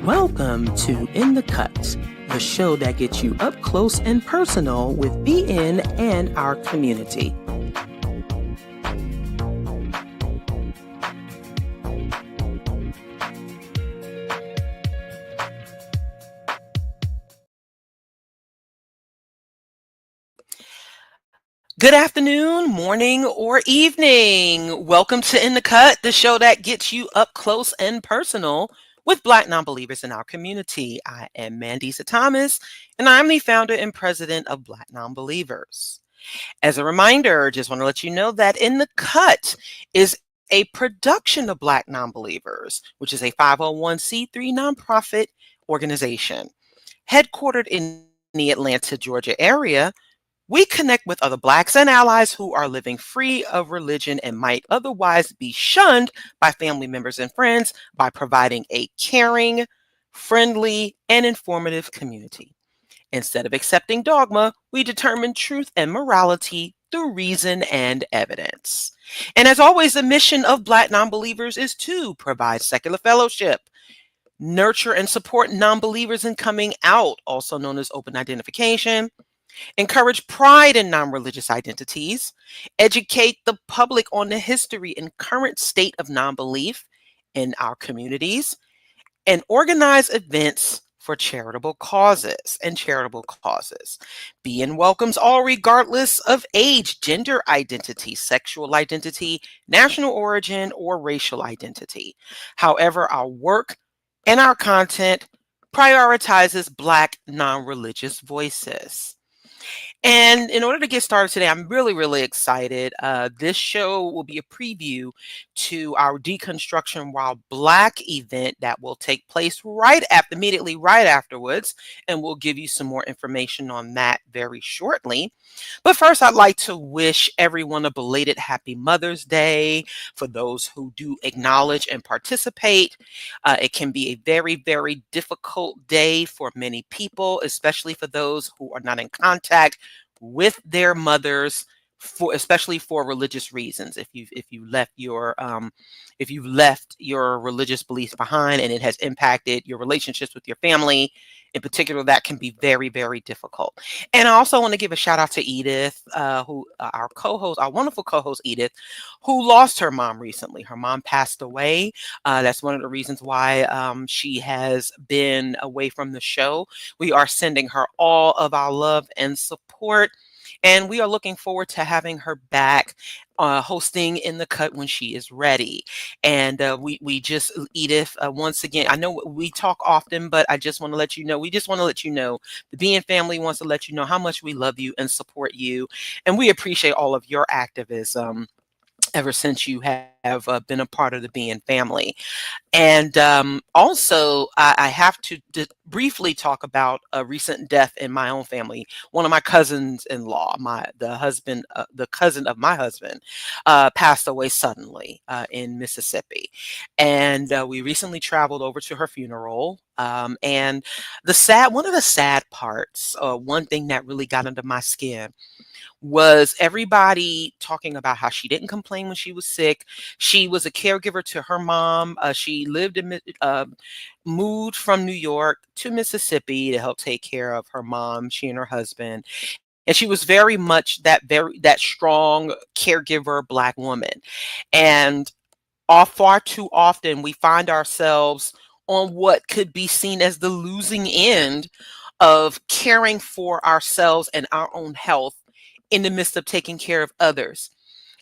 Welcome to In the Cut, the show that gets you up close and personal with BN and our community. Good afternoon, morning, or evening. Welcome to In the Cut, the show that gets you up close and personal with Black non-believers in our community. I am Mandisa Thomas, and I'm the founder and president of Black Nonbelievers. As a reminder, just want to let you know that In the Cut is a production of Black Nonbelievers, which is a 501c3 nonprofit organization. Headquartered in the Atlanta, Georgia area, we connect with other Blacks and allies who are living free of religion and might otherwise be shunned by family members and friends by providing a caring, friendly, and informative community. Instead of accepting dogma, we determine truth and morality through reason and evidence. And as always, the mission of Black Nonbelievers is to provide secular fellowship, nurture and support nonbelievers in coming out, also known as open identification, encourage pride in non-religious identities, educate the public on the history and current state of non-belief in our communities, and organize events for charitable causes. BN welcomes all regardless of age, gender identity, sexual identity, national origin, or racial identity. However, our work and our content prioritizes Black non-religious voices. And in order to get started today, I'm really excited. This show will be a preview to our Deconstruction While Black event that will take place immediately right afterwards. And we'll give you some more information on that very shortly. But first, I'd like to wish everyone a belated Happy Mother's Day for those who do acknowledge and participate. It can be a very difficult day for many people, especially for those who are not in contact with their mothers, especially for religious reasons. If you've left your religious beliefs behind and it has impacted your relationships with your family in particular, that can be very difficult. And I also want to give a shout out to Edith, who our wonderful co-host Edith, who lost her mom recently. Her mom passed away. That's one of the reasons why she has been away from the show. We are sending her all of our love and support, and we are looking forward to having her back hosting In the Cut when she is ready. And Edith, once again, I know we talk often, but we just want to let you know, the BN family wants to let you know how much we love you and support you. And we appreciate all of your activism ever since you have been a part of the BN family. And also, I have to briefly talk about a recent death in my own family. One of my cousins-in-law, the cousin of my husband, passed away suddenly in Mississippi. And we recently traveled over to her funeral. And one of the sad parts, one thing that really got under my skin, was everybody talking about how she didn't complain when she was sick. She was a caregiver to her mom. She moved from New York to Mississippi to help take care of her mom, she and her husband. And she was very much that strong caregiver Black woman. And far too often we find ourselves on what could be seen as the losing end of caring for ourselves and our own health in the midst of taking care of others.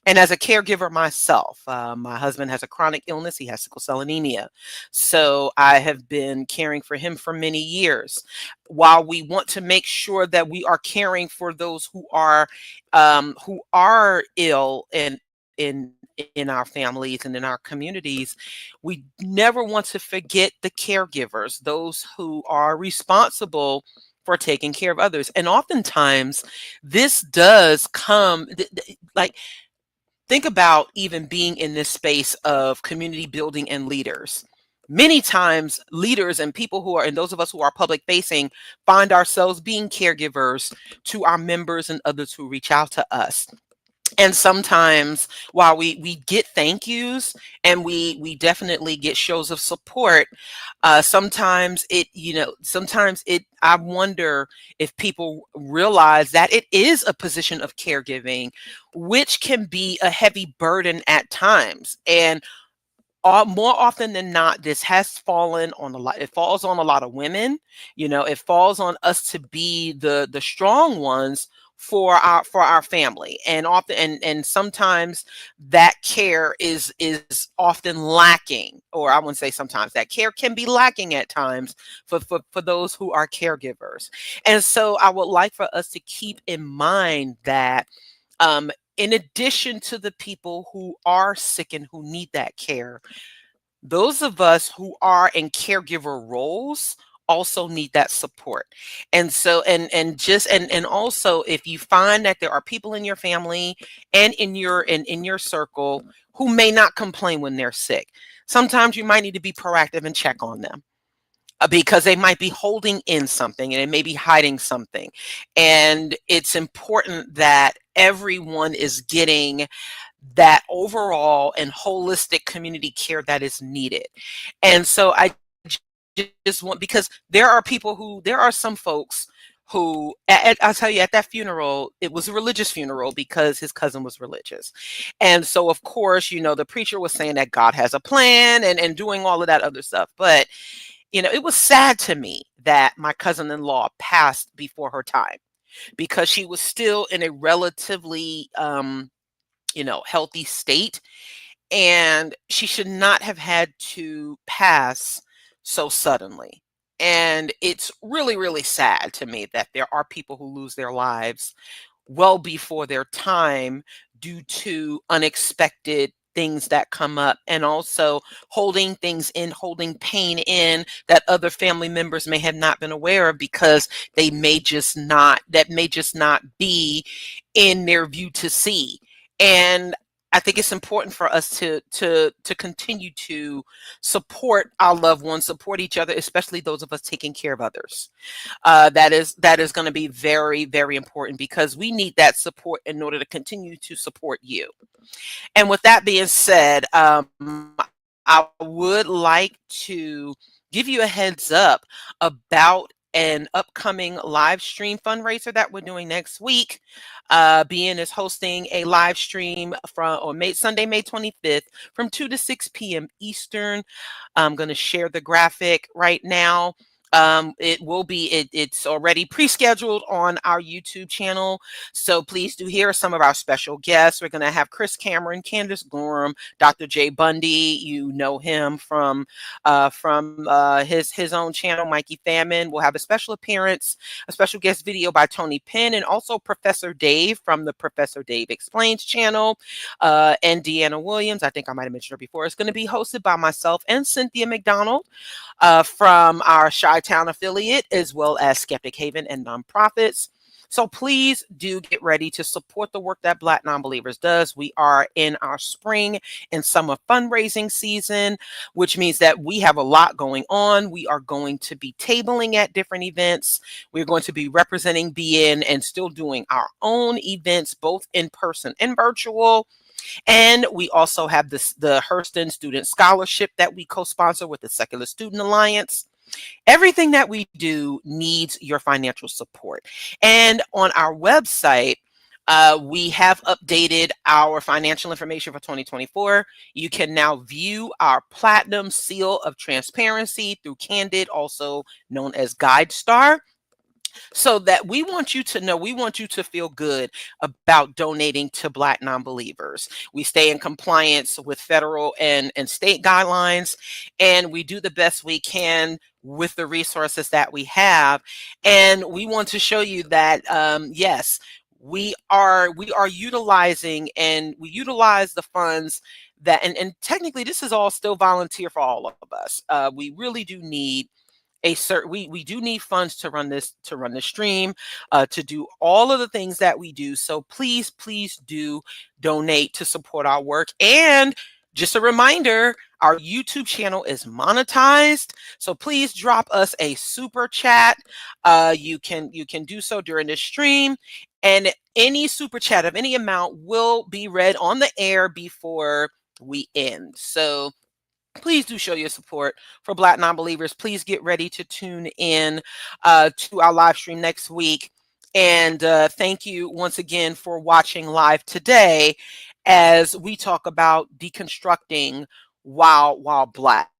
And as a caregiver myself, my husband has a chronic illness. He has sickle cell anemia. So I have been caring for him for many years. While we want to make sure that we are caring for those who are ill in our families and in our communities, we never want to forget the caregivers, those who are responsible for taking care of others. And oftentimes this does come, think about even being in this space of community building and leaders. Many times leaders and people and those of us who are public facing find ourselves being caregivers to our members and others who reach out to us. And sometimes while we get thank yous and we definitely get shows of support, sometimes sometimes I wonder if people realize that it is a position of caregiving, which can be a heavy burden at times. And more often than not, this has fallen on a lot. It falls on a lot of women. It falls on us to be the strong ones for our family, and often and sometimes that care is often lacking, or I wouldn't say sometimes, that care can be lacking at times for those who are caregivers. And so I would like for us to keep in mind that, um, in addition to the people who are sick and who need that care, those of us who are in caregiver roles also need that support. And so and also, if you find that there are people in your family and in your circle who may not complain when they're sick, sometimes you might need to be proactive and check on them, because they might be holding in something and they may be hiding something. And it's important that everyone is getting that overall and holistic community care that is needed. And so I just want, because there are some folks who, I'll tell you, at that funeral, it was a religious funeral because his cousin was religious. And so, of course, the preacher was saying that God has a plan and doing all of that other stuff. But, it was sad to me that my cousin-in-law passed before her time, because she was still in a relatively, healthy state, and she should not have had to pass so suddenly. And it's really, really sad to me that there are people who lose their lives well before their time due to unexpected things that come up, and also holding things in, holding pain in that other family members may have not been aware of, because that may just not be in their view to see. And I think it's important for us to continue to support our loved ones, support each other, especially those of us taking care of others. That is going to be very, very important, because we need that support in order to continue to support you. And with that being said, I would like to give you a heads up about an upcoming live stream fundraiser that we're doing next week. BN is hosting a live stream Sunday, May 25th, from 2 to 6 p.m. Eastern. I'm going to share the graphic right now. It's already pre-scheduled on our YouTube channel. So please do hear some of our special guests. We're going to have Chris Cameron, Candace, Gorham, Dr. Jay Bundy. You know him from his own channel, Mikey Famine. We'll have a special appearance, a special guest video by Tony Penn, and also Professor Dave from the Professor Dave Explains channel, and Deana Williams. I think I might have mentioned her before. It's going to be hosted by myself and Cynthia McDonald, from our Chi-Town affiliate, as well as Skeptic Haven and Nonprofits. So please do get ready to support the work that Black Nonbelievers does. We are in our spring and summer fundraising season, which means that we have a lot going on. We are going to be tabling at different events. We're going to be representing BN and still doing our own events, both in person and virtual. And we also have the Hurston Student Scholarship that we co-sponsor with the Secular Student Alliance. Everything that we do needs your financial support. And on our website, we have updated our financial information for 2024. You can now view our Platinum Seal of Transparency through Candid, also known as GuideStar. So that we want you to know, we want you to feel good about donating to Black Nonbelievers. We stay in compliance with federal and state guidelines, and we do the best we can with the resources that we have. And we want to show you that, yes, we are utilizing, and we utilize the funds that, and technically this is all still volunteer for all of us. We really do need we do need funds to run this stream, to do all of the things that we do. So please do donate to support our work. And just a reminder, our YouTube channel is monetized, so please drop us a super chat. You can do so during this stream, And any super chat of any amount will be read on the air before we end. So please do show your support for Black Non-Believers. Please get ready to tune in to our live stream next week. And thank you once again for watching live today as we talk about deconstructing while Black,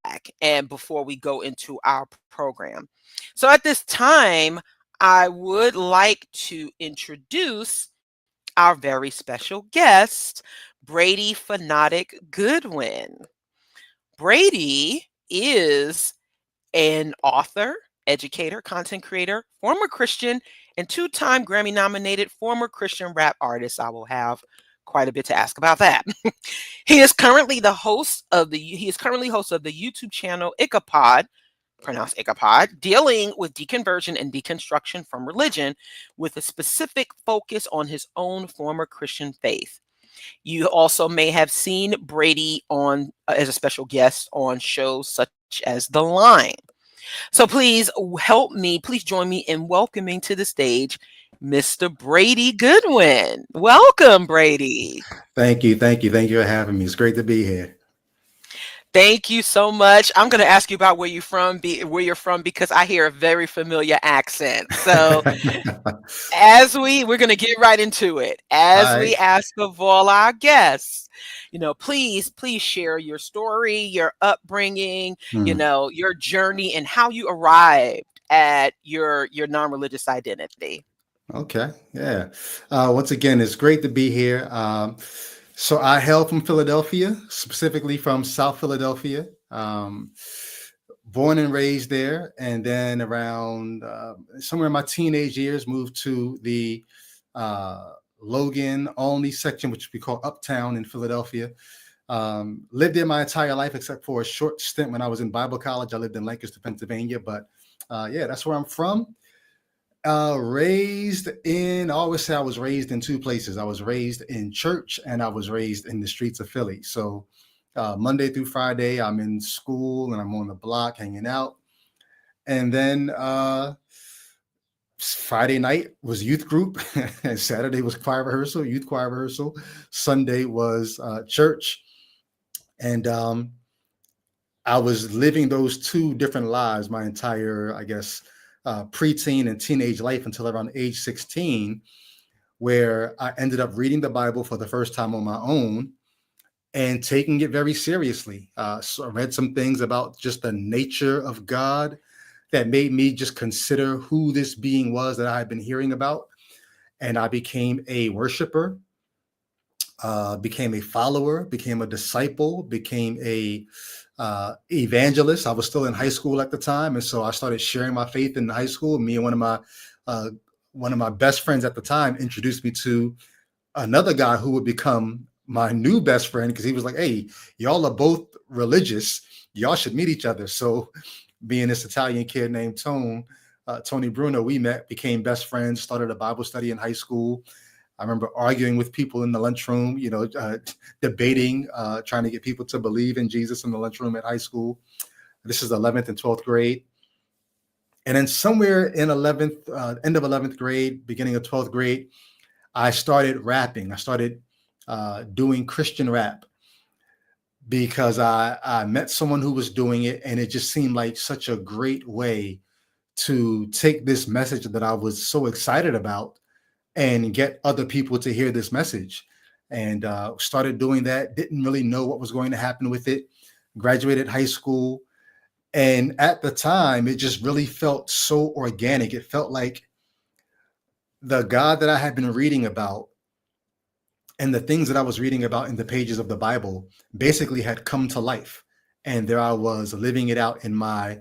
and before we go into our program. So at this time, I would like to introduce our very special guest, Brady PhaNotik Goodwin. Brady is an author, educator, content creator, former Christian, and two-time Grammy-nominated former Christian rap artist. I will have quite a bit to ask about that. He is currently host of the YouTube channel Icapod, pronounced Icapod, dealing with deconversion and deconstruction from religion, with a specific focus on his own former Christian faith. You also may have seen Brady on as a special guest on shows such as The Line. So please join me in welcoming to the stage Mr. Brady Goodwin. Welcome, Brady. Thank you for having me. It's great to be here. Thank you so much. I'm going to ask you about where you're from because I hear a very familiar accent. So we're going to get right into it. As we ask of all our guests, please share your story, your upbringing, your journey, and how you arrived at your non-religious identity. Okay. Yeah. Once again, it's great to be here. So I hail from Philadelphia, specifically from South Philadelphia. Born and raised there, and then around somewhere in my teenage years, moved to the Logan only section, which we call Uptown in Philadelphia. Lived there my entire life, except for a short stint when I was in Bible college. I lived in Lancaster, Pennsylvania, but that's where I'm from. I always say I was raised in two places. I was raised in church and I was raised in the streets of Philly. So Monday through Friday, I'm in school and I'm on the block hanging out. And then Friday night was youth group. And Saturday was youth choir rehearsal. Sunday was church. And I was living those two different lives my entire, preteen and teenage life until around age 16, where I ended up reading the Bible for the first time on my own and taking it very seriously. So I read some things about just the nature of God that made me just consider who this being was that I had been hearing about. And I became a worshiper, became a follower, became a disciple, became a evangelist. I was still in high school at the time, and so I started sharing my faith in high school. Me and one of my best friends at the time introduced me to another guy who would become my new best friend, because he was like, "Hey, y'all are both religious. Y'all should meet each other." So, being this Italian kid named Tony Bruno, we met, became best friends, started a Bible study in high school. I remember arguing with people in the lunchroom, debating, trying to get people to believe in Jesus in the lunchroom at high school. This is 11th and 12th grade. And then somewhere in end of 11th grade, beginning of 12th grade, I started rapping. I started doing Christian rap because I met someone who was doing it, and it just seemed like such a great way to take this message that I was so excited about and get other people to hear this message. And started doing that. Didn't really know what was going to happen with it. Graduated high school. And at the time, it just really felt so organic. It felt like the God that I had been reading about and the things that I was reading about in the pages of the Bible basically had come to life. And there I was living it out in my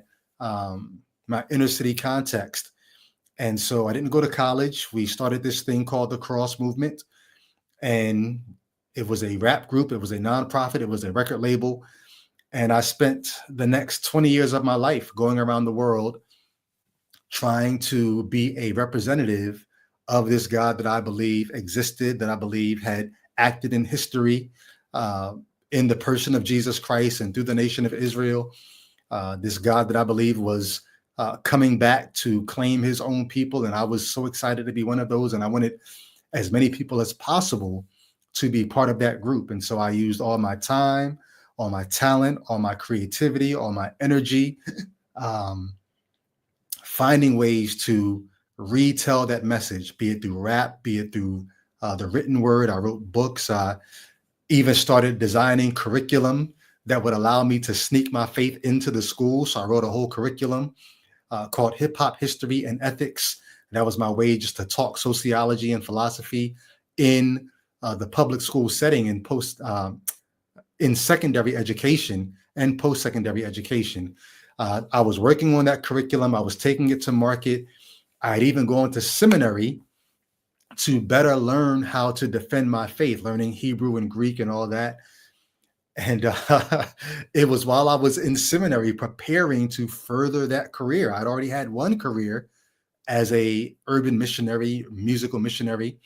inner city context. And so I didn't go to college. We started this thing called the Cross Movement. And it was a rap group. It was a nonprofit. It was a record label. And I spent the next 20 years of my life going around the world trying to be a representative of this God that I believe existed, that I believe had acted in history in the person of Jesus Christ and through the nation of Israel. This God that I believe was coming back to claim his own people. And I was so excited to be one of those. And I wanted as many people as possible to be part of that group. And so I used all my time, all my talent, all my creativity, all my energy, finding ways to retell that message, be it through rap, be it through the written word. I wrote books. I even started designing curriculum that would allow me to sneak my faith into the school. So I wrote a whole curriculum called Hip Hop History and Ethics. That was my way just to talk sociology and philosophy in the public school setting and in secondary education and post-secondary education. I was working on that curriculum. I was taking it to market. I'd even gone to seminary to better learn how to defend my faith, learning Hebrew and Greek and all that. And it was while I was in seminary preparing to further that career. I'd already had one career as a urban missionary, musical missionary.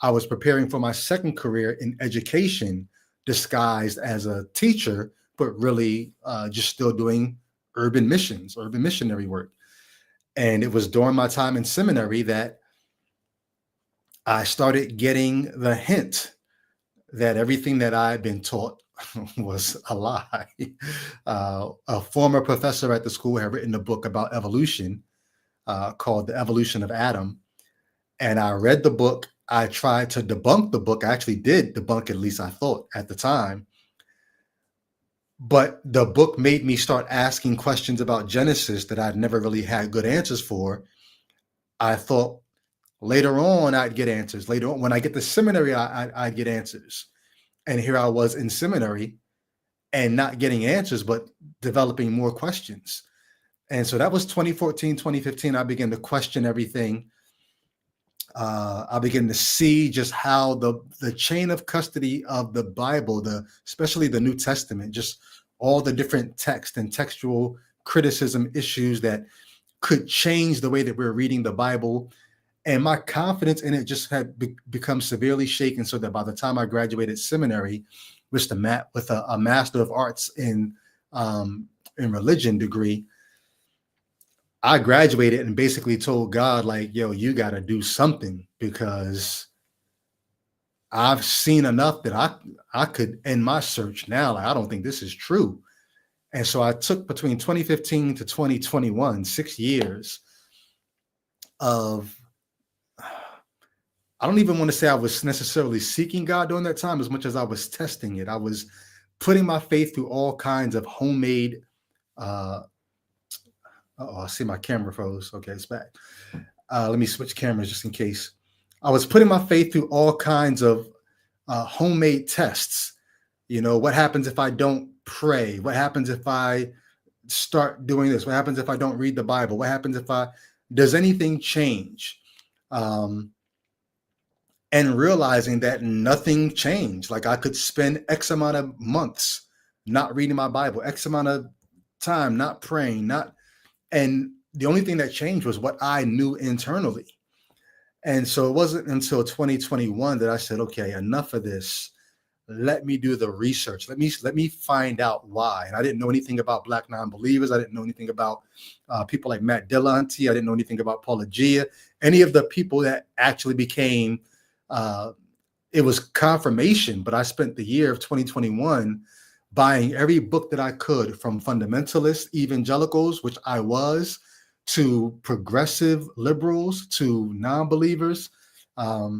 I was preparing for my second career in education, disguised as a teacher, but really just still doing urban missions, urban missionary work. And it was during my time in seminary that I started getting the hint that everything that I had been taught was a lie. A former professor at the school had written a book about evolution called The Evolution of Adam. And I read the book. I tried to debunk the book. I actually did debunk, at least I thought at the time. But the book made me start asking questions about Genesis that I'd never really had good answers for. I thought later on I'd get answers. Later on, when I get to seminary, I'd get answers. And here I was in seminary and not getting answers, but developing more questions. And so that was 2014, 2015. I began to question everything. I began to see just how the chain of custody of the Bible, especially the New Testament, just all the different text and textual criticism issues that could change the way that we're reading the Bible. And my confidence in it just had become severely shaken, so that by the time I graduated seminary with a Master of Arts in religion degree, I graduated and basically told God, like, yo, you got to do something, because I've seen enough that I could end my search now. Like, I don't think this is true. And so I took between 2015 to 2021, 6 years of, I don't even want to say I was necessarily seeking God during that time as much as I was testing it. I was putting my faith through all kinds of homemade, I see my camera froze. Okay, it's back. Let me switch cameras just in case. I was putting my faith through all kinds of homemade tests. You know, what happens if I don't pray? What happens if I start doing this? What happens if I don't read the Bible? What happens if does anything change? And realizing that nothing changed. Like, I could spend X amount of months not reading my Bible, X amount of time not praying, and the only thing that changed was what I knew internally. And so it wasn't until 2021 that I said, okay, enough of this. Let me do the research. Let me find out why. And I didn't know anything about Black non-believers. I didn't know anything about people like Matt Dillahunty. I didn't know anything about Paula Gia, any of the people that actually became, it was confirmation. But I spent the year of 2021 buying every book that I could, from fundamentalist evangelicals, which I was, to progressive liberals, to non-believers. I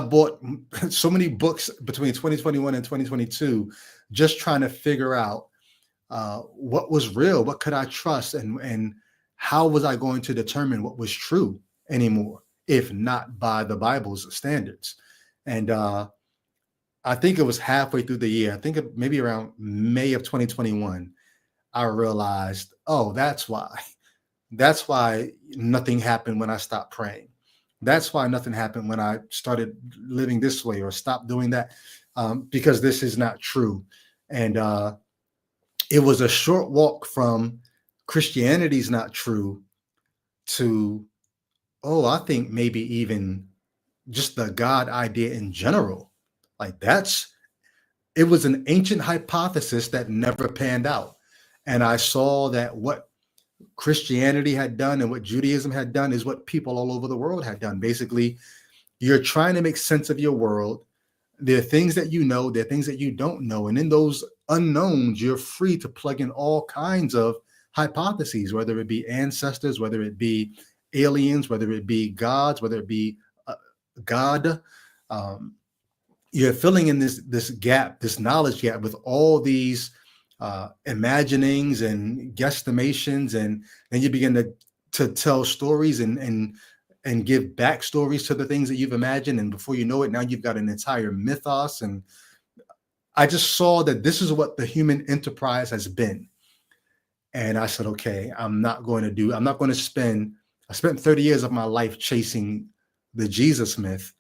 bought so many books between 2021 and 2022, just trying to figure out what was real, what could I trust, and how was I going to determine what was true anymore, if not by the Bible's standards. And I think it was halfway through the year, I think maybe around May of 2021, I realized, oh, that's why nothing happened when I stopped praying. That's why nothing happened when I started living this way or stopped doing that, because this is not true. And it was a short walk from Christianity's not true to, oh, I think maybe even just the God idea in general. Like, it was an ancient hypothesis that never panned out. And I saw that what Christianity had done and what Judaism had done is what people all over the world had done. Basically, You're trying to make sense of your world. There are things that you know, there are things that you don't know. And in those unknowns, you're free to plug in all kinds of hypotheses, whether it be ancestors, whether it be aliens, whether it be gods, whether it be God. You're filling in this gap, this knowledge gap, with all these imaginings and guesstimations, and then you begin to tell stories and give backstories to the things that you've imagined, and before you know it, now you've got an entire mythos. And I just saw that this is what the human enterprise has been, and I said, okay, I'm not going to spend. I spent 30 years of my life chasing the Jesus myth.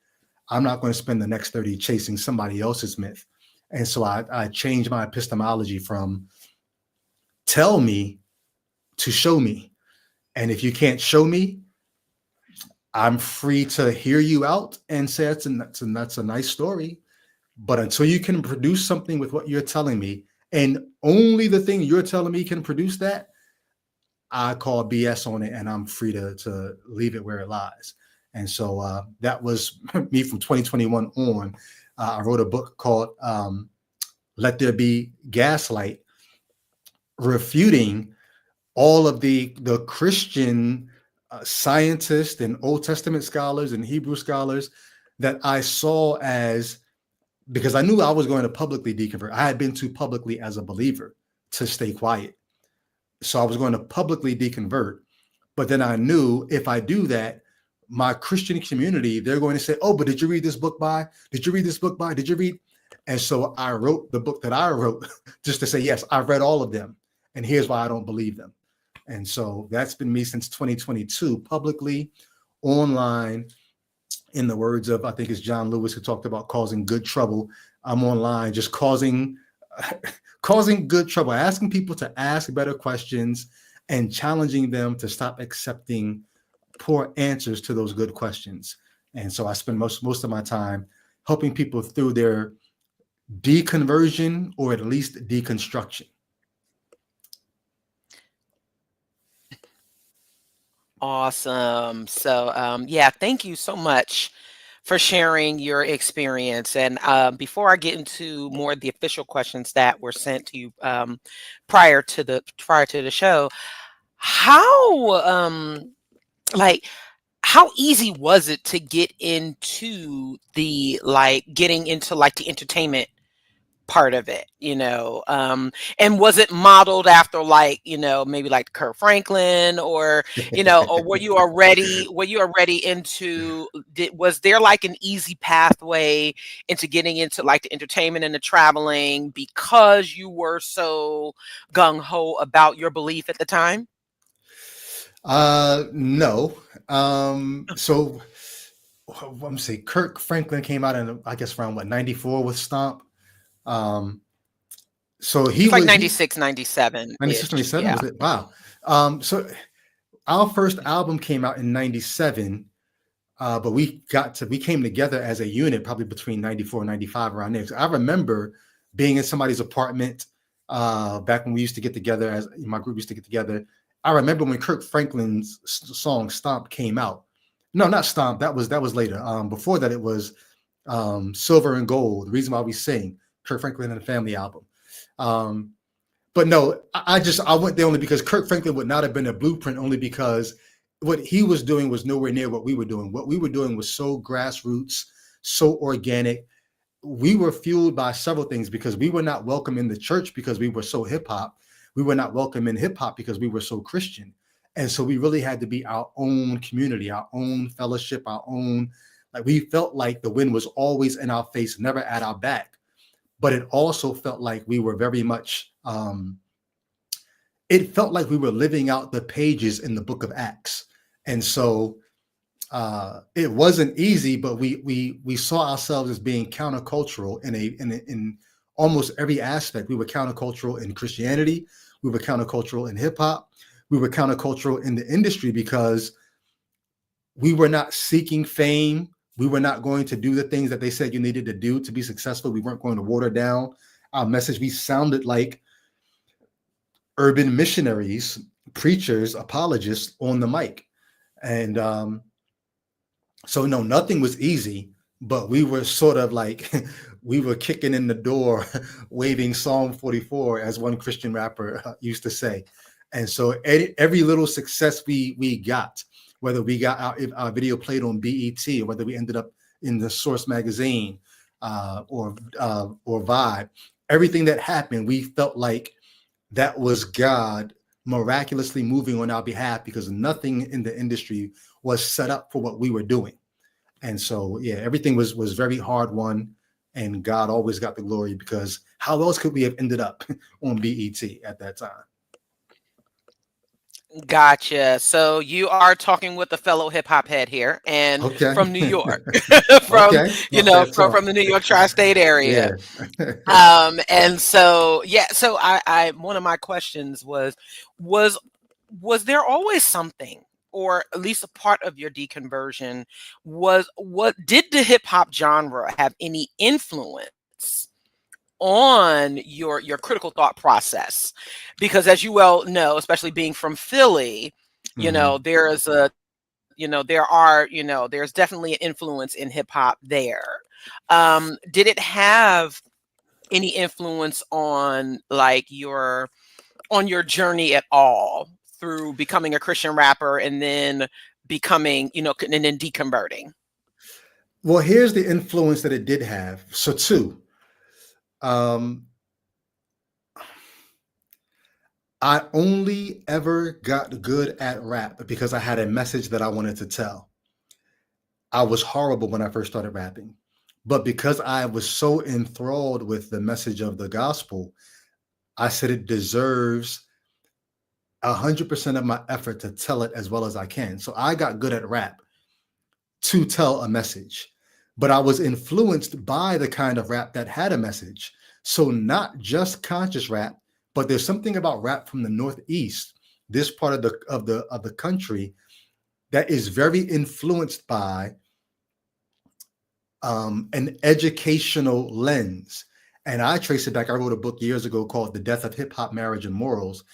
I'm not going to spend the next 30 chasing somebody else's myth. And so I changed my epistemology from tell me to show me. And if you can't show me, I'm free to hear you out and say that's a nice story. But until you can produce something with what you're telling me, and only the thing you're telling me can produce that, I call BS on it, and I'm free to leave it where it lies. And so that was me from 2021 on. I wrote a book called Let There Be Gaslight, refuting all of the Christian scientists and Old Testament scholars and Hebrew scholars that I saw as, because I knew I was going to publicly deconvert. I had been too publicly as a believer to stay quiet. So I was going to publicly deconvert. But then I knew if I do that, my Christian community, they're going to say, oh, but did you read this book by? Did you read this book by? Did you read? And so I wrote the book that I wrote just to say, yes, I've read all of them. And here's why I don't believe them. And so that's been me since 2022, publicly, online, in the words of, I think it's John Lewis who talked about causing good trouble. I'm online just causing good trouble, asking people to ask better questions and challenging them to stop accepting poor answers to those good questions. And so I spend most of my time helping people through their deconversion, or at least deconstruction. Awesome. So yeah, thank you so much for sharing your experience. And before I get into more of the official questions that were sent to you prior to the show, how how easy was it to get into the the entertainment part of it, and was it modeled after maybe like Kurt Franklin, or or were you already into, was there like an easy pathway into getting into like the entertainment and the traveling because you were so gung-ho about your belief at the time? No. So let me see. Kirk Franklin came out in, I guess, around 94 with Stomp. So he It's like was 96, 97 96, 97, yeah. was it? Wow. So our first album came out in 97, but we came together as a unit probably between 94 and 95, around there. So I remember being in somebody's apartment back when we used to get together, as my group used to get together. I remember when Kirk Franklin's song Stomp came out. No, not Stomp. That was later. Before that, it was Silver and Gold, The Reason Why We Sing, Kirk Franklin and the Family album. But no, I went there only because Kirk Franklin would not have been a blueprint, only because what he was doing was nowhere near what we were doing. What we were doing was so grassroots, so organic. We were fueled by several things, because we were not welcome in the church because we were so hip hop. We were not welcome in hip hop because we were so Christian. And so we really had to be our own community, our own fellowship, our own, we felt like the wind was always in our face, never at our back. But it also felt like we were very much, it felt like we were living out the pages in the book of Acts. And so it wasn't easy, but we saw ourselves as being countercultural in almost every aspect. We were countercultural in Christianity. We were countercultural in hip hop. We were countercultural in the industry because we were not seeking fame. We were not going to do the things that they said you needed to do to be successful. We weren't going to water down our message. We sounded like urban missionaries, preachers, apologists on the mic. And So no, nothing was easy, but we were sort of like we were kicking in the door, waving Psalm 44, as one Christian rapper used to say. And so every little success we got, whether we got our video played on BET or whether we ended up in the Source magazine or Vibe, everything that happened, we felt like that was God miraculously moving on our behalf because nothing in the industry was set up for what we were doing. And so, yeah, everything was very hard won, and God always got the glory because how else could we have ended up on BET at that time? Gotcha. So you are talking with a fellow hip hop head here, and Okay. from New York, from Okay. Not bad from talk. the New York tri-state area. Yeah. And so yeah, so I one of my questions was was there always something, or at least a part of your deconversion, was what did the hip hop genre have any influence on your critical thought process? Because as you well know, especially being from Philly, Mhm. there is a there are there's definitely an influence in hip hop there. Did it have any influence on like your journey at all through becoming a Christian rapper and then becoming and then deconverting? Well, here's the influence that it did have. So, two, um, I only ever got good at rap because I had a message that I wanted to tell. I was horrible when I first started rapping, but because I was so enthralled with the message of the gospel, I said it deserves 100% of my effort to tell it as well as I can. So I got good at rap to tell a message, but I was influenced by the kind of rap that had a message. So not just conscious rap, but there's something about rap from the Northeast, this part of the country, that is very influenced by an educational lens. And I trace it back. I wrote a book years ago called The Death of Hip Hop, Marriage, and Morals.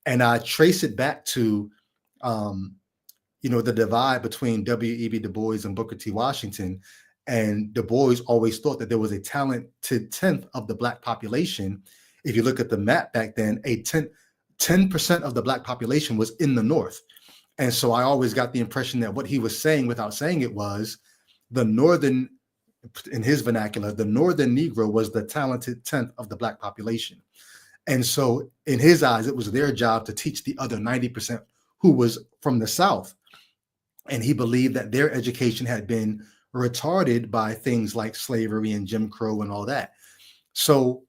And I trace it back to, the divide between W.E.B. Du Bois and Booker T. Washington. And Du Bois always thought that there was a talented tenth of the Black population. If you look at the map back then, 10% of the Black population was in the North. And so I always got the impression that what he was saying without saying it was the Northern, in his vernacular, the Northern Negro was the talented tenth of the Black population. And so in his eyes, it was their job to teach the other 90% who was from the South. And he believed that their education had been retarded by things like slavery and Jim Crow and all that. So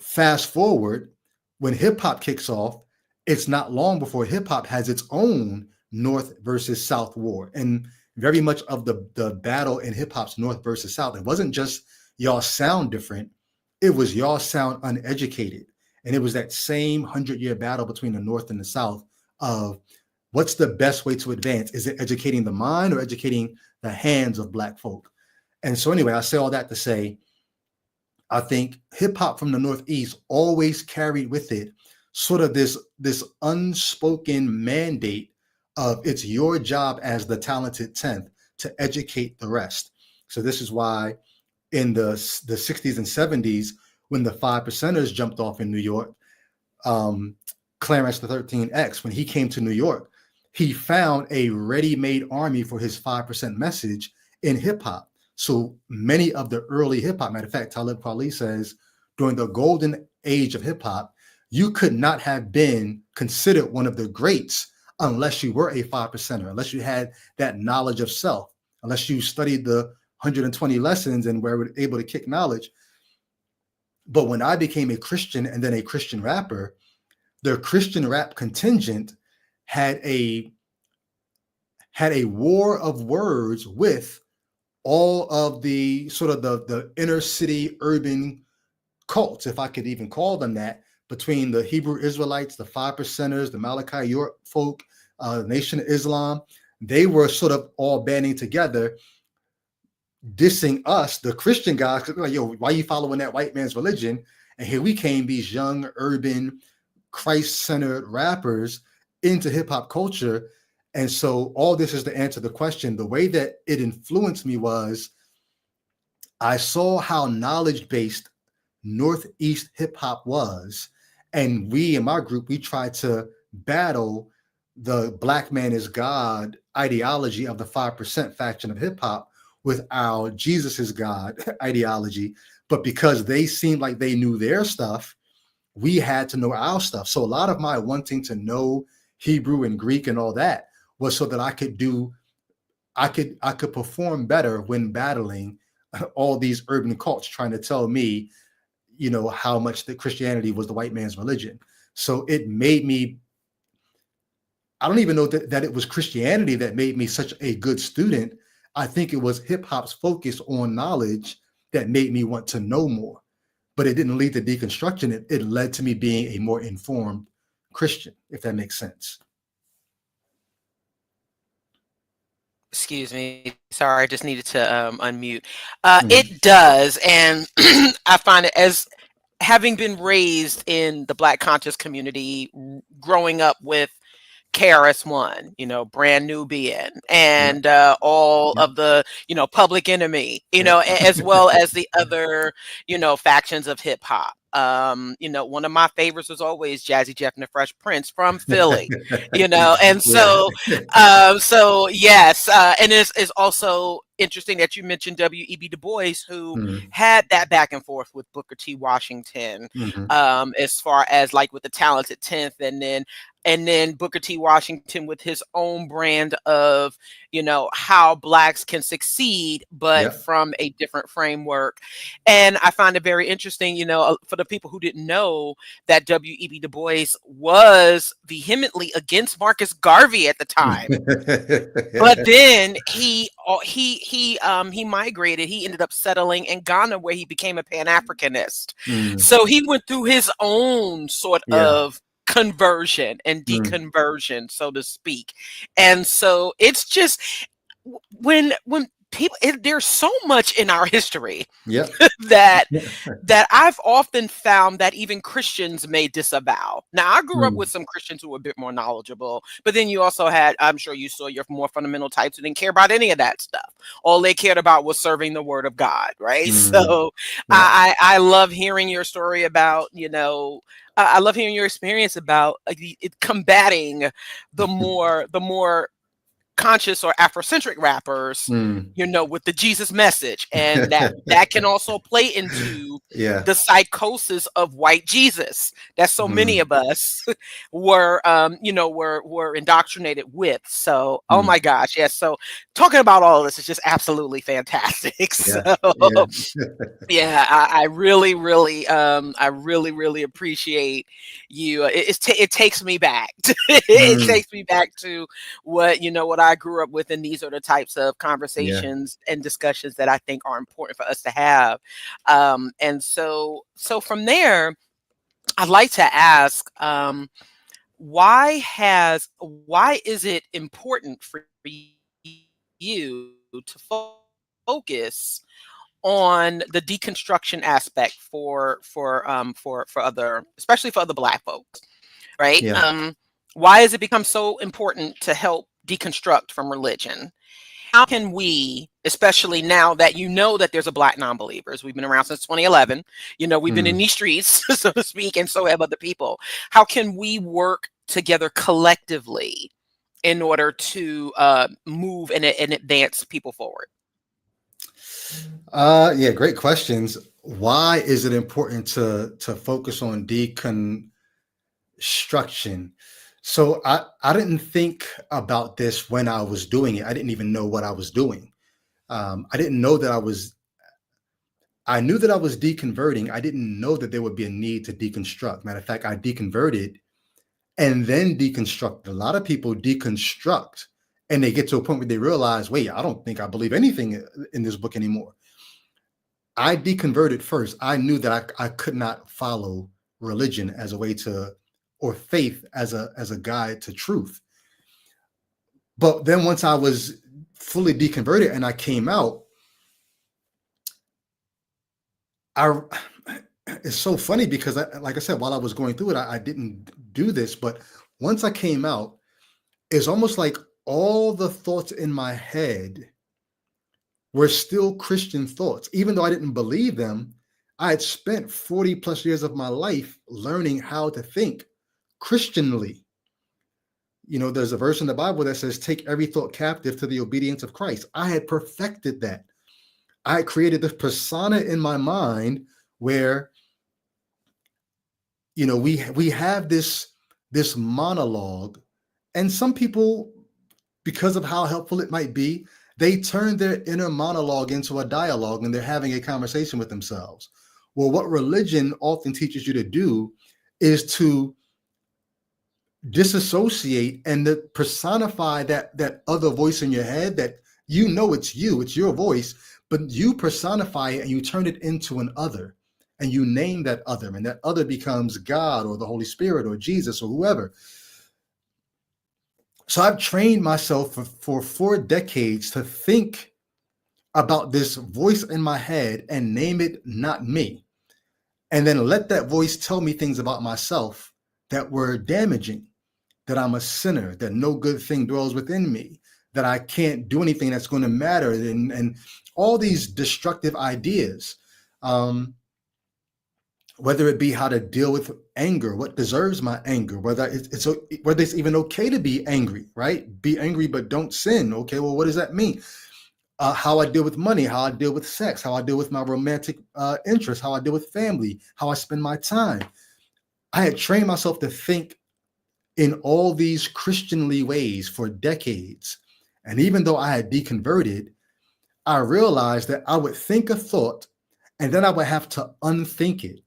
fast forward, when hip hop kicks off, it's not long before hip hop has its own North versus South war. And very much of the battle in hip hop's North versus South, it wasn't just y'all sound different, it was y'all sound uneducated. And it was that same 100-year battle between the North and the South of what's the best way to advance? Is it educating the mind or educating the hands of Black folk? And so anyway, I say all that to say, I think hip hop from the Northeast always carried with it sort of this unspoken mandate of it's your job as the talented 10th to educate the rest. So this is why in the 60s and 70s, when the 5%ers jumped off in New York, Clarence the 13X, when he came to New York, he found a ready-made army for his 5% message in hip hop. So many of the early hip hop, matter of fact, Talib Kweli says during the golden age of hip hop, you could not have been considered one of the greats unless you were a 5%er, unless you had that knowledge of self, unless you studied the 120 lessons and were able to kick knowledge. But when I became a Christian and then a Christian rapper, the Christian rap contingent had a war of words with all of the sort of the inner city urban cults, if I could even call them that, between the Hebrew Israelites, the 5%ers, the Malachi York folk, Nation of Islam. They were sort of all banding together, dissing us, the Christian guys, like, yo, why are you following that white man's religion? And here we came, these young, urban, Christ-centered rappers into hip-hop culture. And so all this is to answer the question. The way that it influenced me was I saw how knowledge-based Northeast hip hop was. And we in my group, we tried to battle the Black man is God ideology of the 5% faction of hip hop with our Jesus is God ideology. But because they seemed like they knew their stuff, we had to know our stuff. So a lot of my wanting to know Hebrew and Greek and all that was so that I could perform better when battling all these urban cults trying to tell me, you know, how much that Christianity was the white man's religion. So it made me, I don't even know that it was Christianity that made me such a good student. I think it was hip hop's focus on knowledge that made me want to know more. But it didn't lead to deconstruction. It led to me being a more informed Christian, if that makes sense. Excuse me. Sorry, I just needed to unmute. It does. And I find it, as having been raised in the Black conscious community, growing up with KRS-One, you know, Brand Nubian, and all of the, you know, Public Enemy, you know, as well as the other, you know, factions of hip hop. You know, one of my favorites was always Jazzy Jeff and the Fresh Prince from Philly, you know, and so, so yes, and it's also interesting that you mentioned W.E.B. Du Bois, who had that back and forth with Booker T. Washington, as far as like with the Talented 10th, and then Booker T. Washington with his own brand of, you know, how Blacks can succeed, but from a different framework. And I find it very interesting, you know, for the people who didn't know, that W.E.B. Du Bois was vehemently against Marcus Garvey at the time. But then he migrated. He ended up settling in Ghana, where he became a Pan-Africanist. So he went through his own sort of conversion and deconversion, so to speak. And so it's just when people, there's so much in our history that I've often found that even Christians may disavow. Now, I grew up with some Christians who were a bit more knowledgeable, but then you also had, I'm sure you saw your more fundamental types who didn't care about any of that stuff. All they cared about was serving the word of God, right? So I love hearing your story about, you know, I love hearing your experience about combating the more conscious or Afrocentric rappers, you know, with the Jesus message, and that can also play into the psychosis of white Jesus that so many of us were, you know, were indoctrinated with. So, oh my gosh, yes. So, talking about all of this is just absolutely fantastic. So, I really, really appreciate you. It takes me back. It takes me back to what I grew up with, and these are the types of conversations and discussions that I think are important for us to have. And so from there, I'd like to ask, why is it important for you to focus on the deconstruction aspect for other, especially for other Black folks, right? Why has it become so important to help deconstruct from religion? How can we, especially now that you know that there's a Black Nonbelievers, we've been around since 2011, you know, we've been in these streets, so to speak, and so have other people. How can we work together collectively in order to move and advance people forward? Great questions. Why is it important to focus on deconstruction? So I didn't think about this when I was doing it. I didn't even know what I was doing. I didn't know that I knew that I was deconverting. I didn't know that there would be a need to deconstruct. Matter of fact, I deconverted and then deconstructed. A lot of people deconstruct and they get to a point where they realize, wait, I don't think I believe anything in this book anymore. I deconverted first. I knew that I could not follow religion as a way to, or faith as a guide to truth. But then once I was fully deconverted and I came out, it's so funny because like I said, while I was going through it, I didn't do this, but once I came out, it's almost like all the thoughts in my head were still Christian thoughts. Even though I didn't believe them, I had spent 40 plus years of my life learning how to think Christianly. You know, there's a verse in the Bible that says, take every thought captive to the obedience of Christ. I had perfected that. I had created this persona in my mind where, you know, we have this monologue, and some people, because of how helpful it might be, they turn their inner monologue into a dialogue and they're having a conversation with themselves. Well, what religion often teaches you to do is to disassociate and to personify that other voice in your head that you know it's you, it's your voice, but you personify it and you turn it into an other, and you name that other, and that other becomes God or the Holy Spirit or Jesus or whoever. So I've trained myself for 4 decades to think about this voice in my head and name it not me, and then let that voice tell me things about myself that were damaging, that I'm a sinner, that no good thing dwells within me, that I can't do anything that's going to matter, and all these destructive ideas, whether it be how to deal with anger, what deserves my anger, whether it's even okay to be angry, right? Be angry, but don't sin. Okay, well, what does that mean? How I deal with money, how I deal with sex, how I deal with my romantic interests, how I deal with family, how I spend my time. I had trained myself to think in all these Christianly ways for decades. And even though I had deconverted, I realized that I would think a thought and then I would have to unthink it.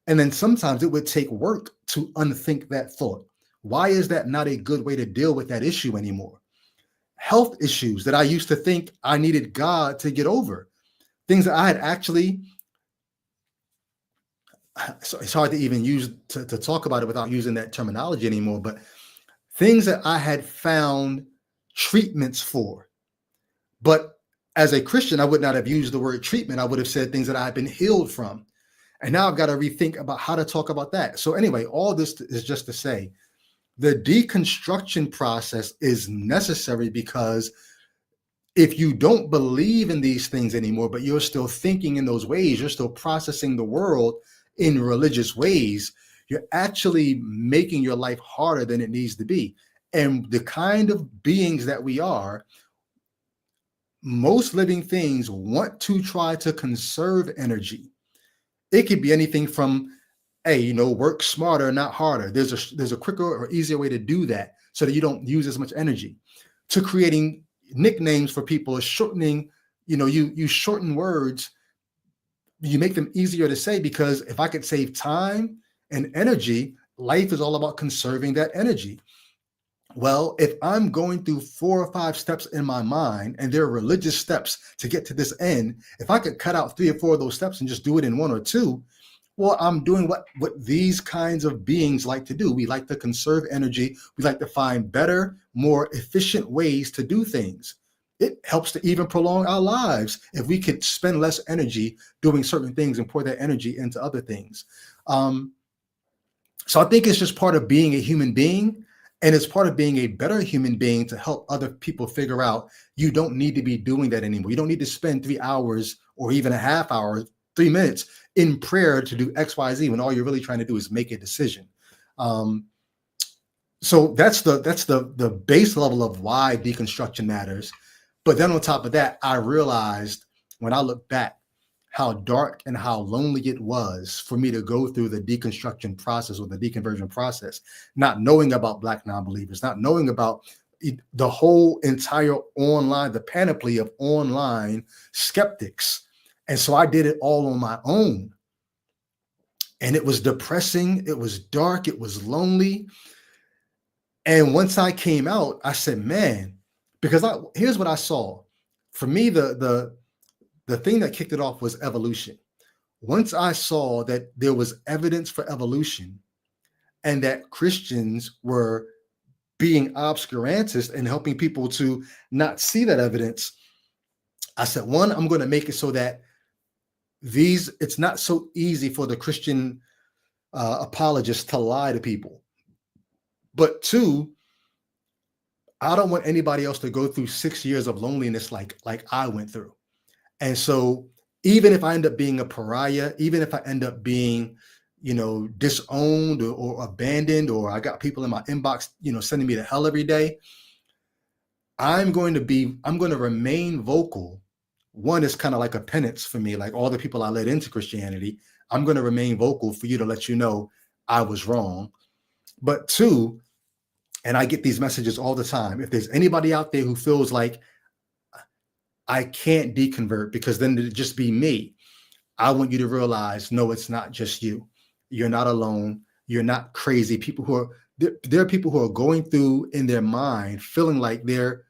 And then sometimes it would take work to unthink that thought. Why is that not a good way to deal with that issue anymore? Health issues that I used to think I needed God to get over, things that I had actually, so it's hard to even use to talk about it without using that terminology anymore, but things that I had found treatments for. But as a Christian, I would not have used the word treatment. I would have said things that I had been healed from. And now I've got to rethink about how to talk about that. So anyway, all this is just to say, the deconstruction process is necessary, because if you don't believe in these things anymore, but you're still thinking in those ways, you're still processing the world in religious ways, you're actually making your life harder than it needs to be. And the kind of beings that we are, most living things want to try to conserve energy. It could be anything from, hey, you know, work smarter, not harder. There's a quicker or easier way to do that so that you don't use as much energy, to creating nicknames for people, shortening, you know, you shorten words, you make them easier to say, because if I could save time and energy, life is all about conserving that energy. Well, if I'm going through 4 or 5 steps in my mind, and there are religious steps to get to this end, if I could cut out 3 or 4 of those steps and just do it in 1 or 2, well, I'm doing what these kinds of beings like to do. We like to conserve energy. We like to find better, more efficient ways to do things. It helps to even prolong our lives if we could spend less energy doing certain things and pour that energy into other things. So I think it's just part of being a human being, and it's part of being a better human being to help other people figure out you don't need to be doing that anymore. You don't need to spend 3 hours or even a half hour, 3 minutes in prayer to do X, Y, Z, when all you're really trying to do is make a decision. So that's the base level of why deconstruction matters. But then on top of that, I realized when I look back how dark and how lonely it was for me to go through the deconstruction process or the deconversion process, not knowing about Black non-believers, not knowing about the whole entire online, the panoply of online skeptics. And so I did it all on my own. And it was depressing. It was dark. It was lonely. And once I came out, I said, man, because here's what I saw. For me, the thing that kicked it off was evolution. Once I saw that there was evidence for evolution and that Christians were being obscurantist and helping people to not see that evidence, I said, one, I'm going to make it so that it's not so easy for the Christian apologists to lie to people. But 2, I don't want anybody else to go through 6 years of loneliness like I went through. And so even if I end up being a pariah, even if I end up being, disowned or abandoned, or I got people in my inbox, sending me to hell every day, I'm going to remain vocal. One is kind of like a penance for me, like all the people I led into Christianity. I'm going to remain vocal for you to let you know I was wrong. But two, and I get these messages all the time, if there's anybody out there who feels like I can't deconvert because then it'd just be me, I want you to realize, no, it's not just you. You're not alone. You're not crazy. There are people who are going through in their mind, feeling like they're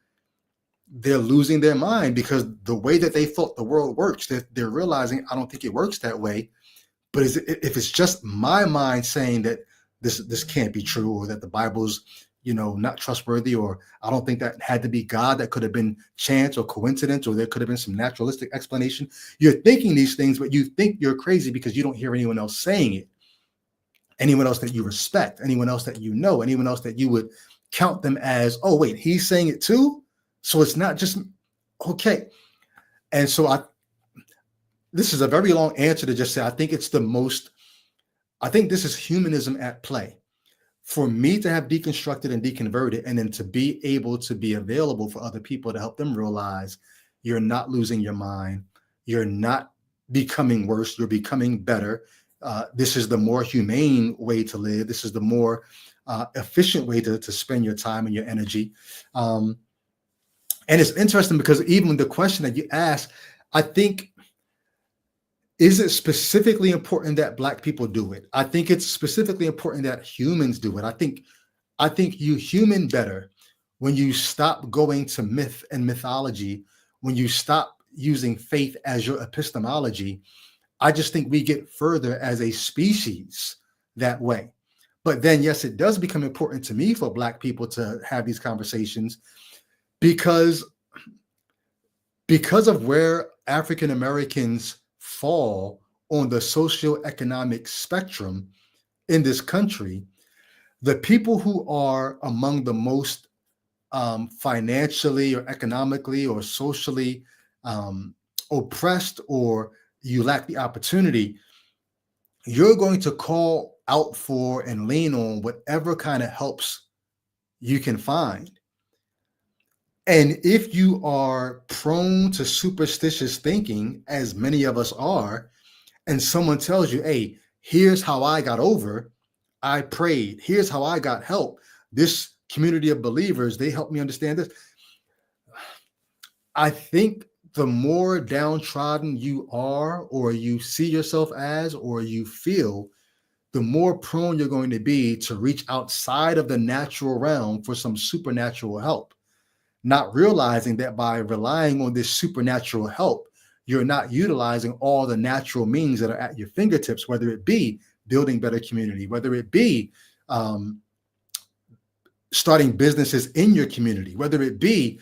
losing their mind because the way that they thought the world works, they're realizing, I don't think it works that way. But if it's just my mind saying that this can't be true, or that the Bible's not trustworthy, or I don't think that had to be God, that could have been chance or coincidence, or there could have been some naturalistic explanation. You're thinking these things, but you think you're crazy because you don't hear anyone else saying it. Anyone else that you respect, anyone else that you know, anyone else that you would count them as, oh, wait, he's saying it too? So it's not just, okay. And so this is a very long answer to just say, I think this is humanism at play. For me to have deconstructed and deconverted, and then to be able to be available for other people to help them realize you're not losing your mind, you're not becoming worse, you're becoming better. This is the more humane way to live. This is the more efficient way to spend your time and your energy. And it's interesting because even the question that you asked, I think, is it specifically important that Black people do it? I think it's specifically important that humans do it. I think you human better when you stop going to myth and mythology, when you stop using faith as your epistemology. I just think we get further as a species that way. But then, yes, it does become important to me for Black people to have these conversations because of where African Americans fall on the socioeconomic spectrum in this country. The people who are among the most financially or economically or socially oppressed, or you lack the opportunity, you're going to call out for and lean on whatever kind of helps you can find. And if you are prone to superstitious thinking, as many of us are, and someone tells you, hey, here's how I got over, I prayed, here's how I got help, this community of believers, they helped me understand this. I think the more downtrodden you are, or you see yourself as, or you feel, the more prone you're going to be to reach outside of the natural realm for some supernatural help, not realizing that by relying on this supernatural help, you're not utilizing all the natural means that are at your fingertips, whether it be building better community, whether it be starting businesses in your community, whether it be,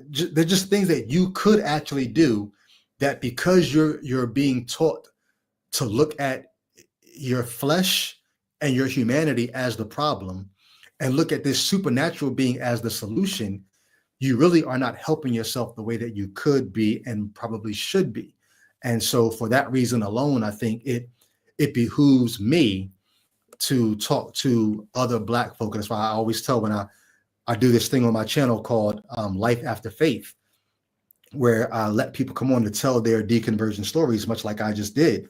they're just things that you could actually do, that because you're being taught to look at your flesh and your humanity as the problem and look at this supernatural being as the solution, you really are not helping yourself the way that you could be and probably should be. And so for that reason alone, I think it behooves me to talk to other Black folk. That's why I always tell, when I do this thing on my channel called Life After Faith, where I let people come on to tell their deconversion stories, much like I just did.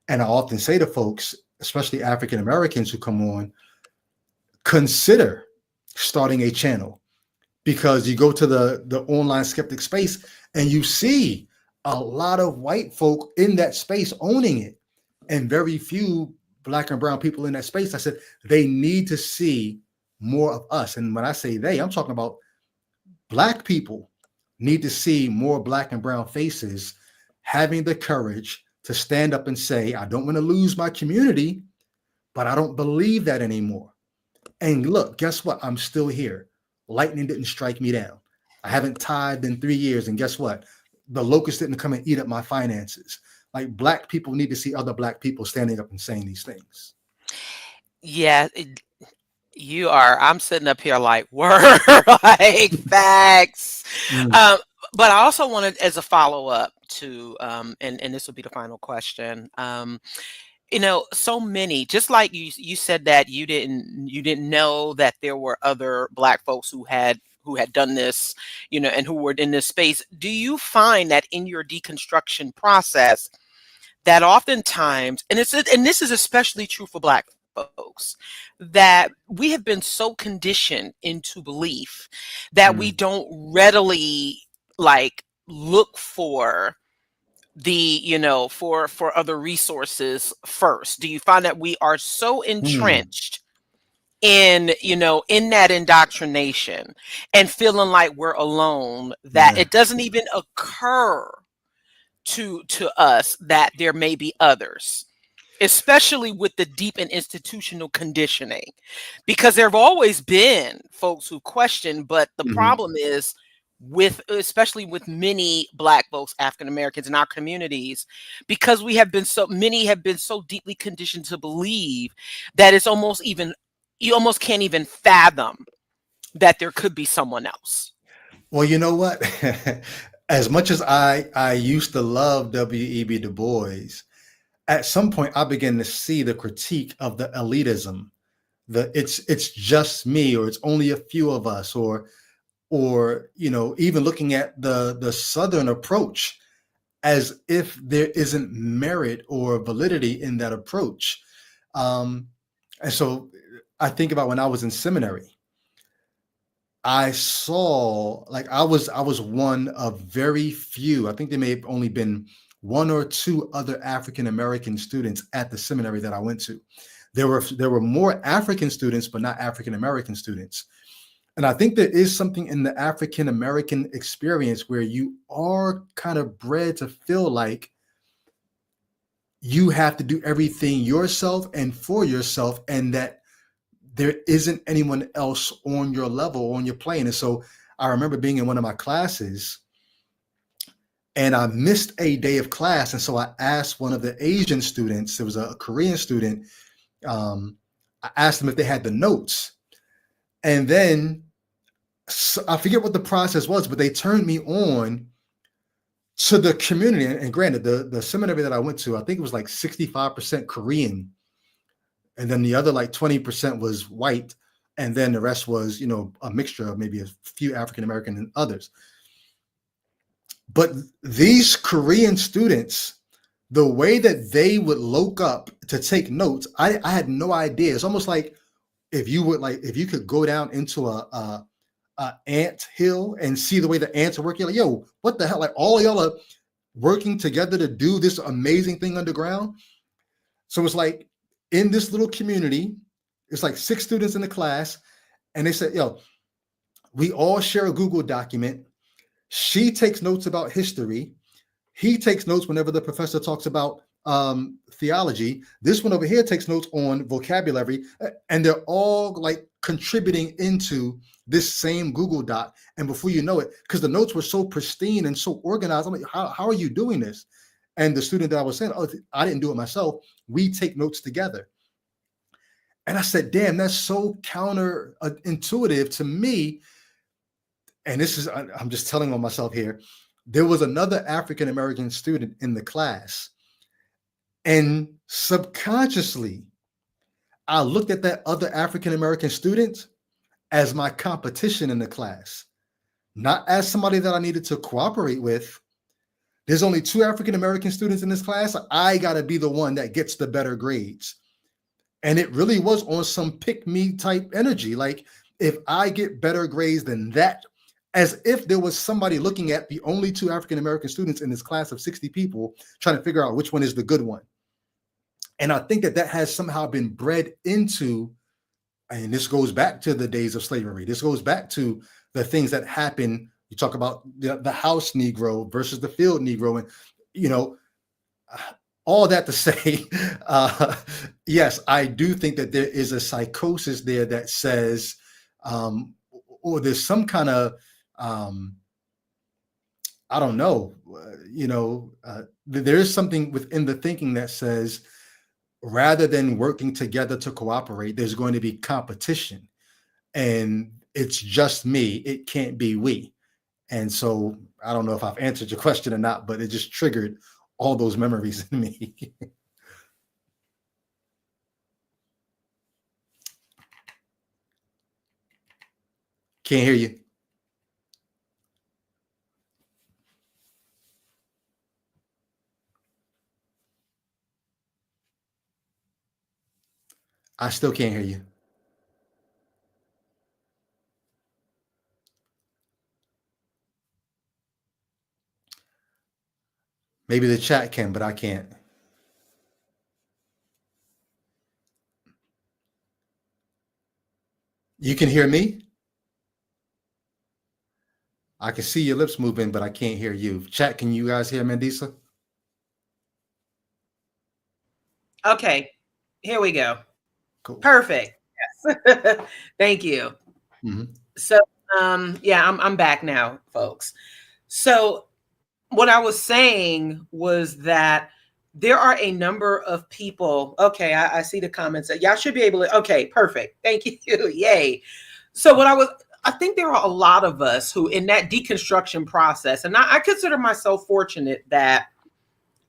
And I often say to folks, especially African Americans who come on, consider starting a channel, because you go to the online skeptic space and you see a lot of white folk in that space owning it, and very few Black and brown people in that space. I said, they need to see more of us. And when I say they, I'm talking about Black people need to see more Black and brown faces having the courage to stand up and say, I don't want to lose my community, but I don't believe that anymore. And look, guess what? I'm still here. Lightning didn't strike me down. I haven't tithed in 3 years. And guess what? The locust didn't come and eat up my finances. Like, Black people need to see other Black people standing up and saying these things. Yeah, I'm sitting up here like, word, like facts. Mm, Um, but I also wanted, as a follow up to, and this will be the final question. So many, just like you said that you didn't know that there were other Black folks who had done this, and who were in this space. Do you find that in your deconstruction process that oftentimes, and this is especially true for Black folks, that we have been so conditioned into belief that we mm, don't readily like look for for other resources first? Do you find that we are so mm, entrenched in that indoctrination and feeling like we're alone that yeah. it doesn't even occur to us that there may be others, especially with the deep and institutional conditioning, because there have always been folks who question, but the Mhm. problem is with, especially with many Black folks, African Americans in our communities, because we have been so many have been so deeply conditioned to believe that it's almost even, you almost can't even fathom that there could be someone else. Well, you know what? As much as I used to love W.E.B. Du Bois, at some point I began to see the critique of the elitism. The it's just me, or it's only a few of us, or even looking at the Southern approach as if there isn't merit or validity in that approach. Um, and so I think about when I was in seminary. I saw, like, I was one of very few. I think there may have only been one or two other African American students at the seminary that I went to. There were more African students, but not African American students. And I think there is something in the African American experience where you are kind of bred to feel like you have to do everything yourself and for yourself, and that there isn't anyone else on your level, on your plane. And so I remember being in one of my classes and I missed a day of class. And so I asked one of the Asian students, there was a Korean student, I asked them if they had the notes. And then I forget what the process was, but they turned me on to the community. And granted, the seminary that I went to, I think it was like 65% Korean, and then the other like 20% was white, and then the rest was a mixture of maybe a few African American and others. But these Korean students, the way that they would look up to take notes, I had no idea. It's almost like if you could go down into a ant hill and see the way the ants are working. You're like, yo, what the hell? Like, all of y'all are working together to do this amazing thing underground. So it's like, in this little community, it's like 6 students in the class, and they said, yo, we all share a Google document. She takes notes about history. He takes notes whenever the professor talks about theology. This one over here takes notes on vocabulary, and they're all like contributing into this same Google Doc. And before you know it, because the notes were so pristine and so organized, I'm like, how are you doing this? And the student that I was saying, oh, I didn't do it myself. We take notes together. And I said, damn, that's so counterintuitive to me. And this is, I'm just telling on myself here. There was another African American student in the class. And subconsciously, I looked at that other African American student as my competition in the class, not as somebody that I needed to cooperate with. There's only 2 African American students in this class. I got to be the one that gets the better grades. And it really was on some pick me type energy. Like, if I get better grades than that, as if there was somebody looking at the only 2 African American students in this class of 60 people trying to figure out which one is the good one. And I think that has somehow been bred into, and this goes back to the days of slavery. This goes back to the things that happen. You talk about the house Negro versus the field Negro, and all that to say, yes, I do think that there is a psychosis there that says, or there's some kind of, I don't know, there is something within the thinking that says, rather than working together to cooperate, there's going to be competition. and it's just me. It can't be we. And so I don't know if I've answered your question or not, but it just triggered all those memories in me. Can't hear you. I still can't hear you. Maybe the chat can, but I can't. You can hear me? I can see your lips moving, but I can't hear you. Chat, can you guys hear Mandisa? Okay, here we go. Cool. Perfect. Yes. Thank you. Mm-hmm. So, yeah, I'm back now, folks. So what I was saying was that there are a number of people. Okay, I see the comments. Y'all should be able to. Okay, perfect. Thank you. Yay. So I think there are a lot of us who in that deconstruction process, and I consider myself fortunate that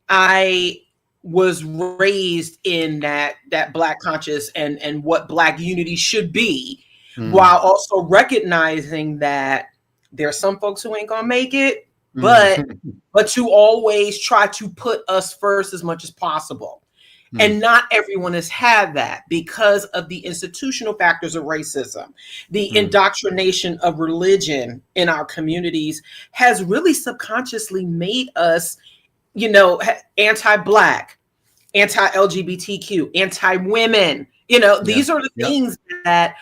I was raised in that Black conscious and what Black unity should be, while also recognizing that there's some folks who ain't gonna make it, but to always try to put us first as much as possible. And not everyone has had that because of the institutional factors of racism. The indoctrination of religion in our communities has really subconsciously made us, anti-Black, anti-LGBTQ, anti-women. These are the things that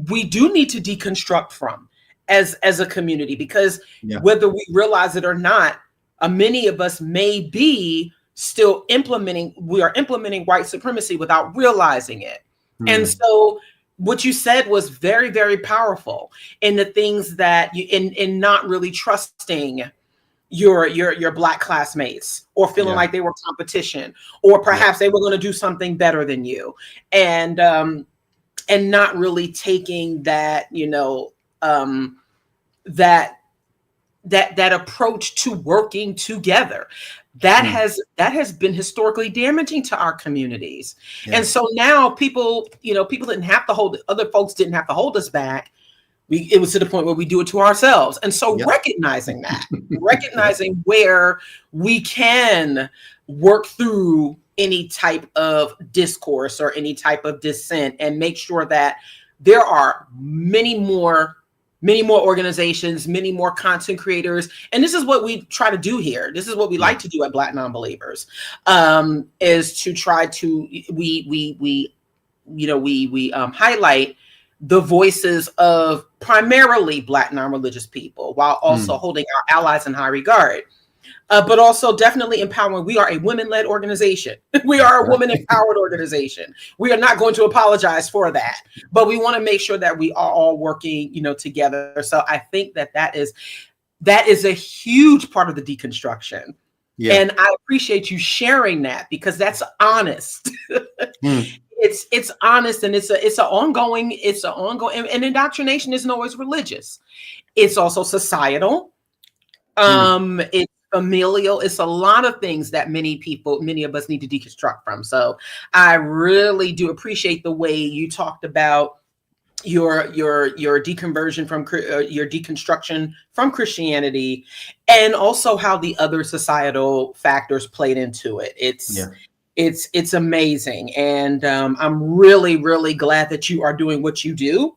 we do need to deconstruct from as a community, because whether we realize it or not, many of us may be still implementing white supremacy without realizing it. And so what you said was very, very powerful in the things that you in not really trusting your Black classmates, or feeling like they were competition, or perhaps they were going to do something better than you, and not really taking that, that approach to working together. That has been historically damaging to our communities. And so now people didn't have to other folks didn't have to hold us back. It was to the point where we do it to ourselves. And so recognizing that, recognizing where we can work through any type of discourse or any type of dissent, and make sure that there are many more organizations, many more content creators. And this is what we try to do here. This is what we like to do at Black Nonbelievers, is to try to, we highlight the voices of primarily Black non-religious people, while also holding our allies in high regard. But also definitely empowering. We are a women-led organization. We are a woman-empowered organization. We are not going to apologize for that, but we want to make sure that we are all working, together. So I think that is a huge part of the deconstruction. And I appreciate you sharing that, because that's honest. It's honest, and it's an ongoing, and indoctrination isn't always religious. It's also societal. It's familial. It's a lot of things that many of us need to deconstruct from. So I really do appreciate the way you talked about your deconversion from your deconstruction from Christianity, and also how the other societal factors played into it. It's amazing. And I'm really, really glad that you are doing what you do.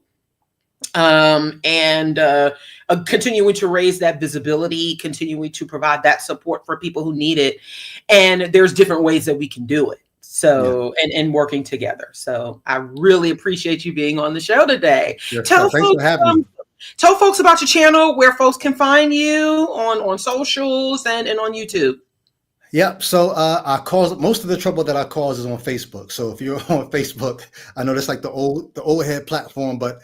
And continuing to raise that visibility, continuing to provide that support for people who need it. And there's different ways that we can do it. So, and working together. So I really appreciate you being on the show today. Thanks for having me. Tell folks about your channel, where folks can find you on socials and on YouTube. Yep. So I cause most of the trouble that I cause is on Facebook. So if you're on Facebook, I know that's like the old head platform, but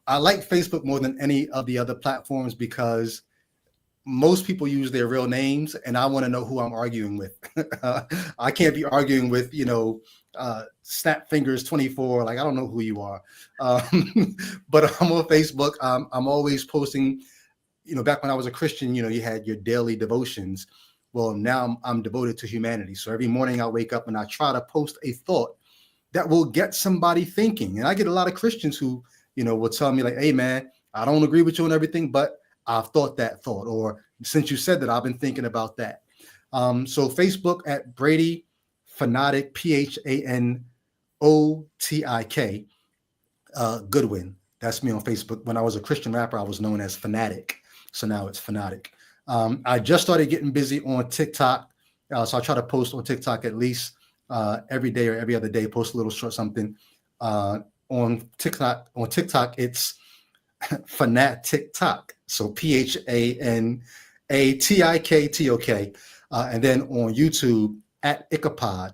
I like Facebook more than any of the other platforms, because most people use their real names, and I want to know who I'm arguing with. I can't be arguing with, Snap Fingers 24. Like, I don't know who you are. But I'm on Facebook. I'm always posting, back when I was a Christian, you had your daily devotions. Well, now I'm devoted to humanity. So every morning I wake up and I try to post a thought that will get somebody thinking. And I get a lot of Christians who, will tell me like, hey man, I don't agree with you on everything, but I've thought that thought, or since you said that, I've been thinking about that. So Facebook at Brady PhaNotik, PhaNotik, Goodwin. That's me on Facebook. When I was a Christian rapper, I was known as PhaNotik. So now it's PhaNotik. I just started getting busy on TikTok. So I try to post on TikTok at least every day or every other day, post a little short something. On TikTok, it's PhaNatikTok. So PhaNatikTok. And then on YouTube at Icapod,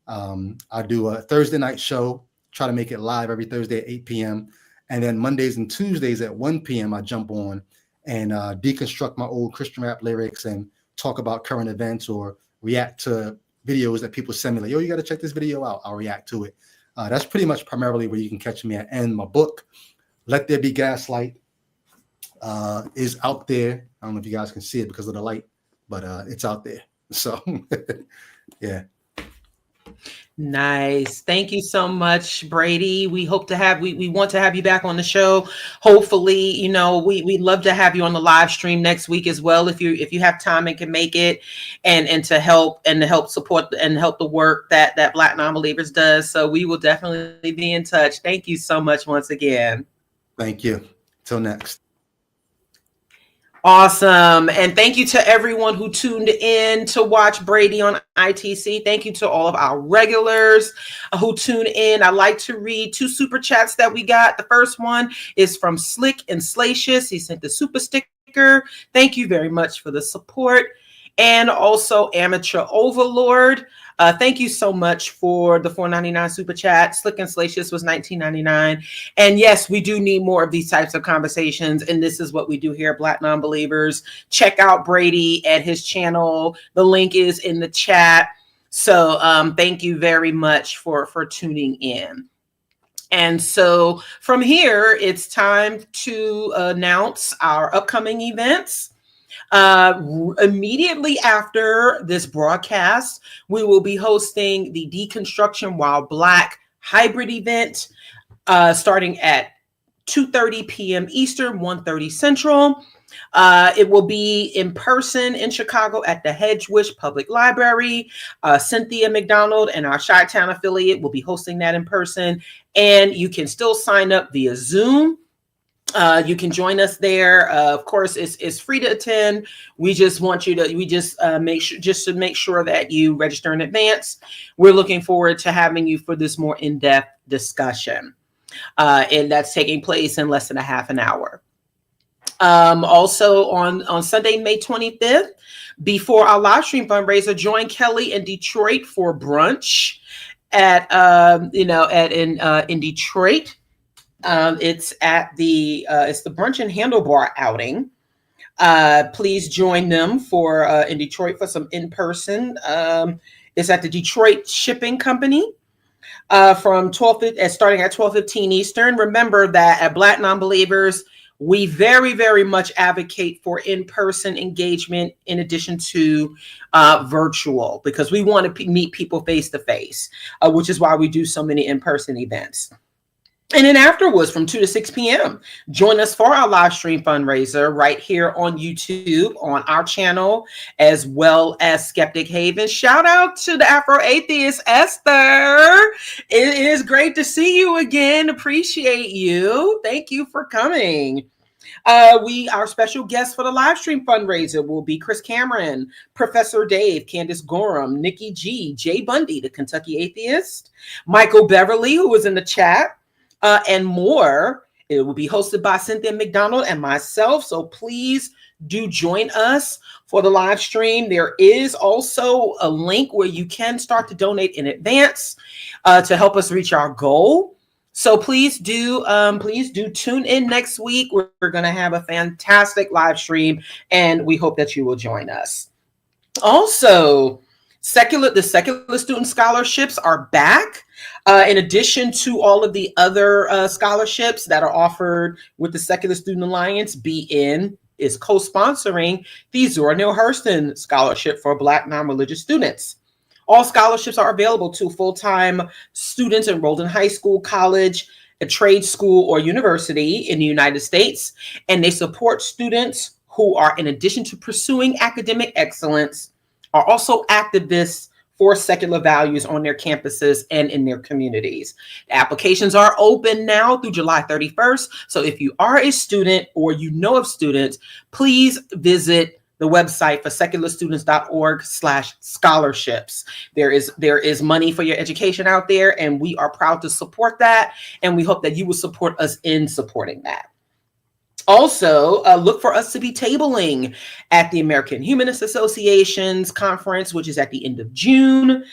I do a Thursday night show, try to make it live every Thursday at 8 p.m. And then Mondays and Tuesdays at 1 p.m. I jump on and deconstruct my old Christian rap lyrics and talk about current events or react to videos that people send me like, yo, you got to check this video out. I'll react to it. That's pretty much primarily where you can catch me at. And my book, Let There Be Gaslight, is out there. I don't know if you guys can see it because of the light, but it's out there. So, yeah. Nice. Thank you so much, Brady. We hope to have, we want to have you back on the show. Hopefully, we'd love to have you on the live stream next week as well, if you have time and can make it, and to help support and help the work that Black Nonbelievers does. So we will definitely be in touch. Thank you so much once again. Thank you. Till next. Awesome. And thank you to everyone who tuned in to watch Brady on ITC. Thank you to all of our regulars who tune in. I'd like to read 2 super chats that we got. The first one is from Slick and Slacious. He sent the super sticker. Thank you very much for the support. And also Amateur Overlord. Thank you so much for the $4.99 super chat. Slick and Slacious was $19.99. And yes, we do need more of these types of conversations. And this is what we do here at Black Nonbelievers. Check out Brady at his channel. The link is in the chat. So thank you very much for tuning in. And so from here, it's time to announce our upcoming events. Immediately after this broadcast, we will be hosting the Deconstruction While Black hybrid event starting at 2:30 p.m. Eastern, 1:30 Central. It will be in person in Chicago at the Hedgewish Public Library. Cynthia McDonald and our Chi-Town affiliate will be hosting that in person. And you can still sign up via Zoom. You can join us there. Of course, it's free to attend. We just want you to, make sure that you register in advance. We're looking forward to having you for this more in-depth discussion. And that's taking place in less than a half an hour. Also on Sunday, May 25th, before our live stream fundraiser, join Kelly in Detroit for brunch in Detroit. It's the Brunch and Handlebar outing. Please join them in Detroit for some in-person. It's at the Detroit Shipping Company starting at 12:15 Eastern. Remember that at Black Nonbelievers, we very, very much advocate for in-person engagement in addition to virtual, because we want to meet people face to face, which is why we do so many in-person events. And then afterwards, from 2 to 6 p.m., join us for our live stream fundraiser right here on YouTube, on our channel, as well as Skeptic Haven. Shout out to the Afro-Atheist, Esther. It is great to see you again. Appreciate you. Thank you for coming. Our special guests for the live stream fundraiser will be Chris Cameron, Professor Dave, Candace Gorham, Nikki G, Jay Bundy, the Kentucky Atheist, Michael Beverly, who was in the chat, and more. It will be hosted by Cynthia McDonald and myself. So please do join us for the live stream. There is also a link where you can start to donate in advance to help us reach our goal. So please do tune in next week. We're going to have a fantastic live stream, and we hope that you will join us. Also, The secular student scholarships are back. In addition to all of the other scholarships that are offered with the Secular Student Alliance, BN is co-sponsoring the Zora Neale Hurston Scholarship for Black non-religious students. All scholarships are available to full-time students enrolled in high school, college, a trade school, or university in the United States, and they support students who are, in addition to pursuing academic excellence, are also activists for secular values on their campuses and in their communities. The applications are open now through July 31st. So if you are a student or you know of students, please visit the website for secularstudents.org/scholarships. There is money for your education out there, and we are proud to support that. And we hope that you will support us in supporting that. Also, look for us to be tabling at the American Humanist Association's conference, which is at the end of June.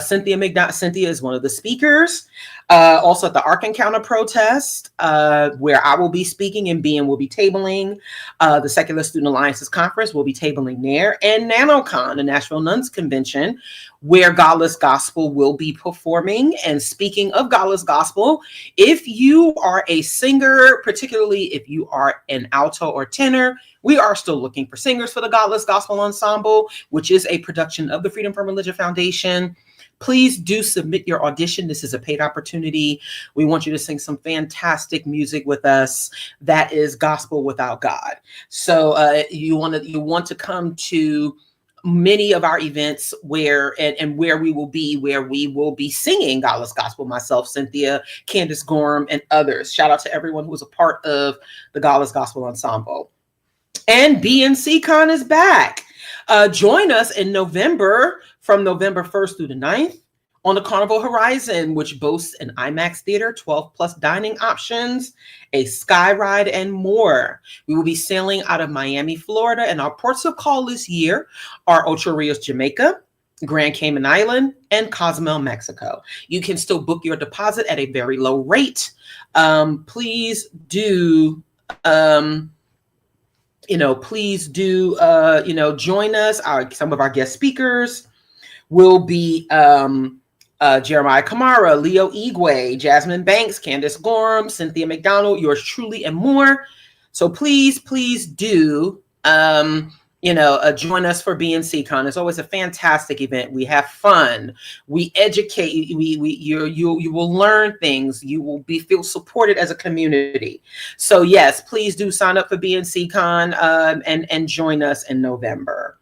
Cynthia is one of the speakers. Also at the Ark Encounter Protest, where I will be speaking and BN will be tabling. The Secular Student Alliance's conference will be tabling there. And NaNoCon, the Nashville Nuns Convention, where Godless Gospel will be performing. And speaking of Godless Gospel, if you are a singer, particularly if you are an alto or tenor, we are still looking for singers for the Godless Gospel Ensemble, which is a production of the Freedom from Religion Foundation. Please do submit your audition. This is a paid opportunity. We want you to sing some fantastic music with us that is gospel without God. So you want to come to many of our events where we will be singing Godless Gospel, myself, Cynthia, Candace, Gorham, and others. Shout out to everyone who was a part of the Godless Gospel Ensemble. And SeaCon is back. Join us in November, from November 1st through the 9th, on the Carnival Horizon, which boasts an IMAX theater, 12 plus dining options, a sky ride, and more. We will be sailing out of Miami, Florida, and our ports of call this year are Ocho Rios, Jamaica, Grand Cayman Island, and Cozumel, Mexico. You can still book your deposit at a very low rate. Please do join us. Some of our guest speakers will be Jeremiah Camara, Leo Igwe, Jasmine Banks, Candace Gorham, Cynthia McDonald, yours truly, and more. So please do join us for SeaCon. It's always a fantastic event. We have fun. We educate. You will learn things. You will feel supported as a community. So yes, please do sign up for SeaCon and join us in November.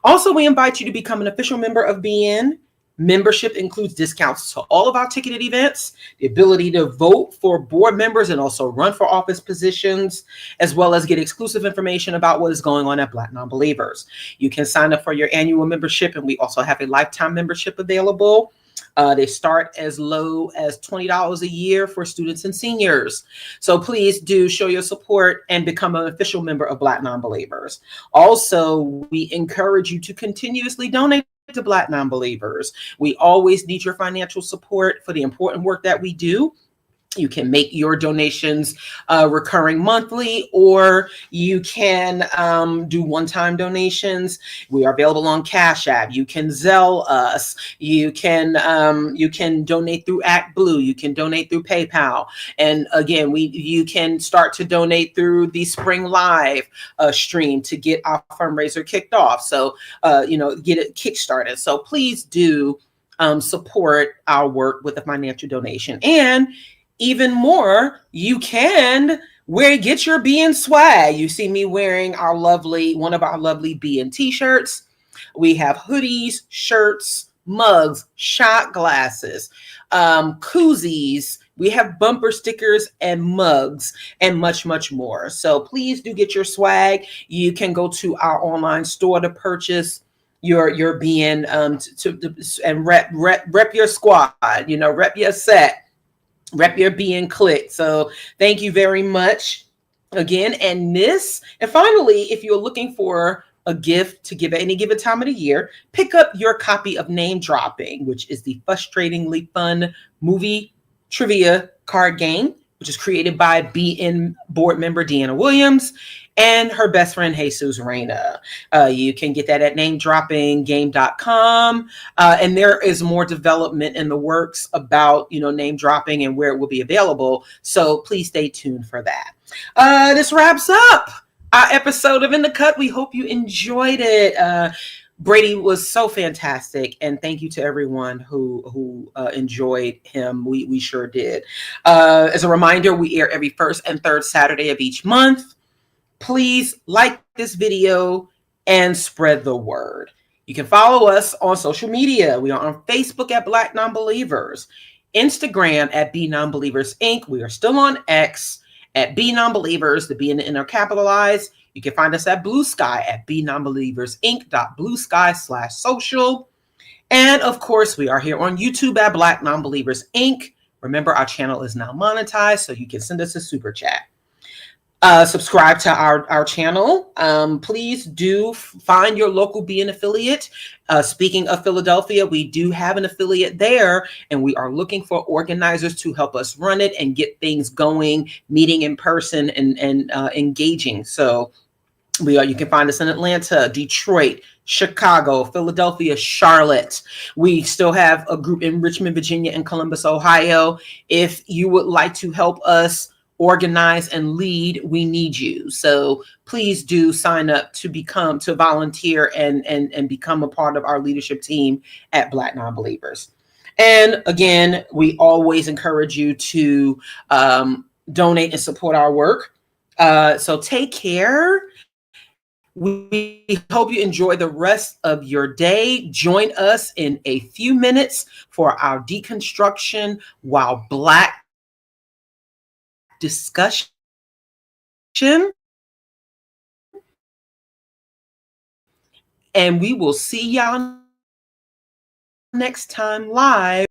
Also, we invite you to become an official member of BN. Membership includes discounts to all of our ticketed events, the ability to vote for board members and also run for office positions, as well as get exclusive information about what is going on at Black Nonbelievers. You can sign up for your annual membership, and we also have a lifetime membership available. They start as low as $20 a year for students and seniors. So please do show your support and become an official member of Black Nonbelievers. Also, we encourage you to continuously donate to Black Nonbelievers. We always need your financial support for the important work that we do. You can make your donations recurring monthly, or you can do one-time donations. We are available on Cashapp. You can Zelle us. You can donate through ActBlue. You can donate through PayPal. And again, you can start to donate through the Spring Live stream to get our fundraiser kicked off. So get it kickstarted. So please do support our work with a financial donation. And even more, you can get your BN swag. You see me wearing one of our lovely BN t-shirts. We have hoodies, shirts, mugs, shot glasses, koozies. We have bumper stickers and mugs and much, much more. So please do get your swag. You can go to our online store to purchase your BN and rep your squad, rep your set. Rep your BN click. So thank you very much again. And finally, if you're looking for a gift to give at any given time of the year, pick up your copy of Name Dropping, which is the frustratingly fun movie trivia card game which is created by BN board member Deana Williams and her best friend Jesus Reyna. You can get that at namedroppinggame.com. And there is more development in the works about, name dropping and where it will be available. So please stay tuned for that. This wraps up our episode of In the Cut. We hope you enjoyed it. Brady was so fantastic, and thank you to everyone who enjoyed him. We sure did. As a reminder, we air every first and third Saturday of each month. Please like this video and spread the word. You can follow us on social media. We are on Facebook at BlackNonbelievers, Instagram at BNonbelievers Inc. We are still on X at BNonbelievers, the B and the N are capitalized. You can find us at Blue Sky at BNonbelieversInc.bluesky/social. And of course, we are here on YouTube at BlackNonbelievers Inc. Remember, our channel is now monetized, so you can send us a super chat. Subscribe to our channel. Please do find your local BN affiliate. Speaking of Philadelphia, we do have an affiliate there, and we are looking for organizers to help us run it and get things going, meeting in person and engaging. So you can find us in Atlanta, Detroit, Chicago, Philadelphia, Charlotte. We still have a group in Richmond, Virginia, and Columbus, Ohio. If you would like to help us organize and lead, we need you. So please do sign up to volunteer and become a part of our leadership team at Black Nonbelievers. And again, we always encourage you to donate and support our work. So take care. We hope you enjoy the rest of your day. Join us in a few minutes for our Deconstruction While Black discussion. And we will see y'all next time live.